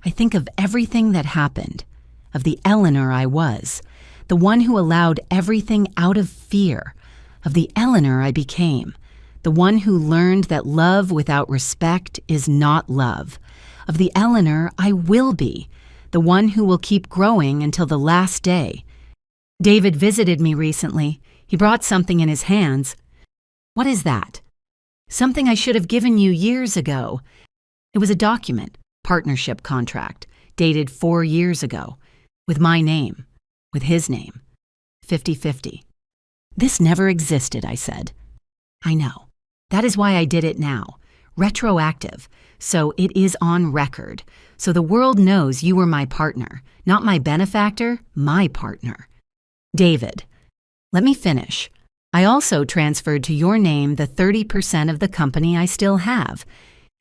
I think of everything that happened, of the Eleanor I was, the one who allowed everything out of fear, of the Eleanor I became, the one who learned that love without respect is not love, of the Eleanor I will be, the one who will keep growing until the last day. David visited me recently. He brought something in his hands. What is that? Something I should have given you years ago. It was a document, partnership contract, dated 4 years ago, with my name, with his name, 50-50. This never existed, I said. I know. That is why I did it now, retroactive, so it is on record, so the world knows you were my partner, not my benefactor, my partner. David, let me finish. I also transferred to your name the 30% of the company I still have.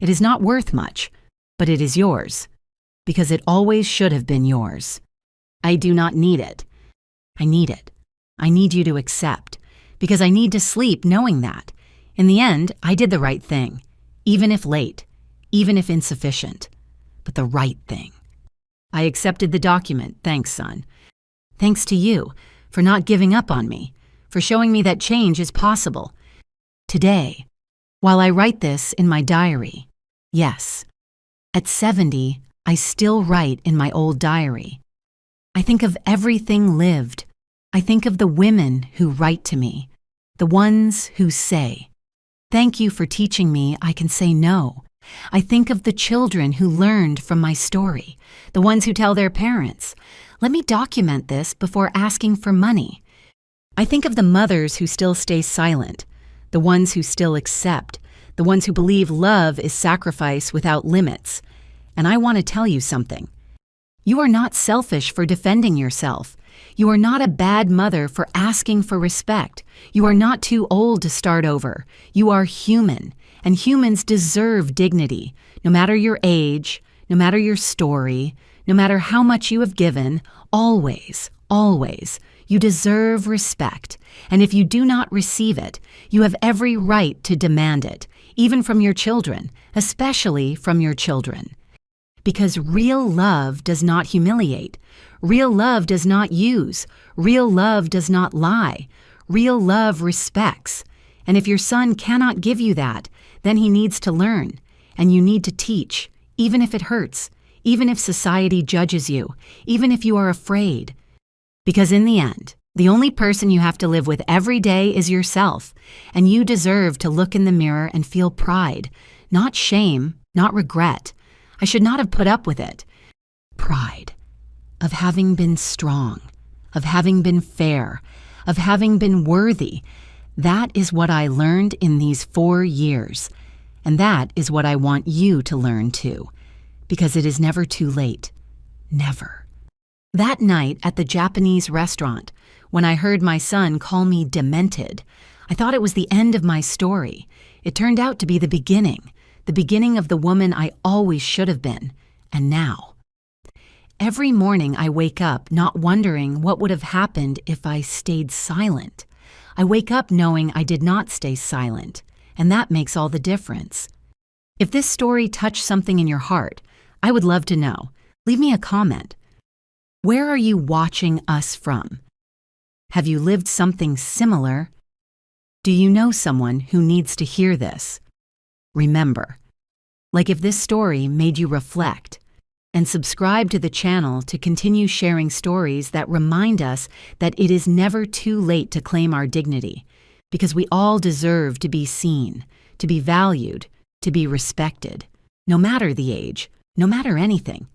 It is not worth much, but it is yours, because it always should have been yours. I do not need it. I need it. I need you to accept, because I need to sleep knowing that. In the end, I did the right thing, even if late, even if insufficient, but the right thing. I accepted the document, thanks, son. Thanks to you for not giving up on me, for showing me that change is possible. Today, while I write this in my diary, yes, at 70, I still write in my old diary. I think of everything lived. I think of the women who write to me, the ones who say, "Thank you for teaching me I can say no." I think of the children who learned from my story, the ones who tell their parents, "Let me document this before asking for money." I think of the mothers who still stay silent, the ones who still accept, the ones who believe love is sacrifice without limits. And I want to tell you something. You are not selfish for defending yourself. You are not a bad mother for asking for respect. You are not too old to start over. You are human, and humans deserve dignity, no matter your age, no matter your story, no matter how much you have given, always, always. You deserve respect, and if you do not receive it, you have every right to demand it, even from your children, especially from your children. Because real love does not humiliate. Real love does not use. Real love does not lie. Real love respects. And if your son cannot give you that, then he needs to learn. And you need to teach, even if it hurts, even if society judges you, even if you are afraid. Because in the end, the only person you have to live with every day is yourself, and you deserve to look in the mirror and feel pride, not shame, not regret. I should not have put up with it. Pride of having been strong, of having been fair, of having been worthy. That is what I learned in these 4 years, and that is what I want you to learn too, because it is never too late. Never. That night at the Japanese restaurant, when I heard my son call me demented, I thought it was the end of my story. It turned out to be the beginning of the woman I always should have been, and now. Every morning I wake up not wondering what would have happened if I stayed silent. I wake up knowing I did not stay silent, and that makes all the difference. If this story touched something in your heart, I would love to know. Leave me a comment. Where are you watching us from? Have you lived something similar? Do you know someone who needs to hear this? Remember, like if this story made you reflect, and subscribe to the channel to continue sharing stories that remind us that it is never too late to claim our dignity, because we all deserve to be seen, to be valued, to be respected, no matter the age, no matter anything.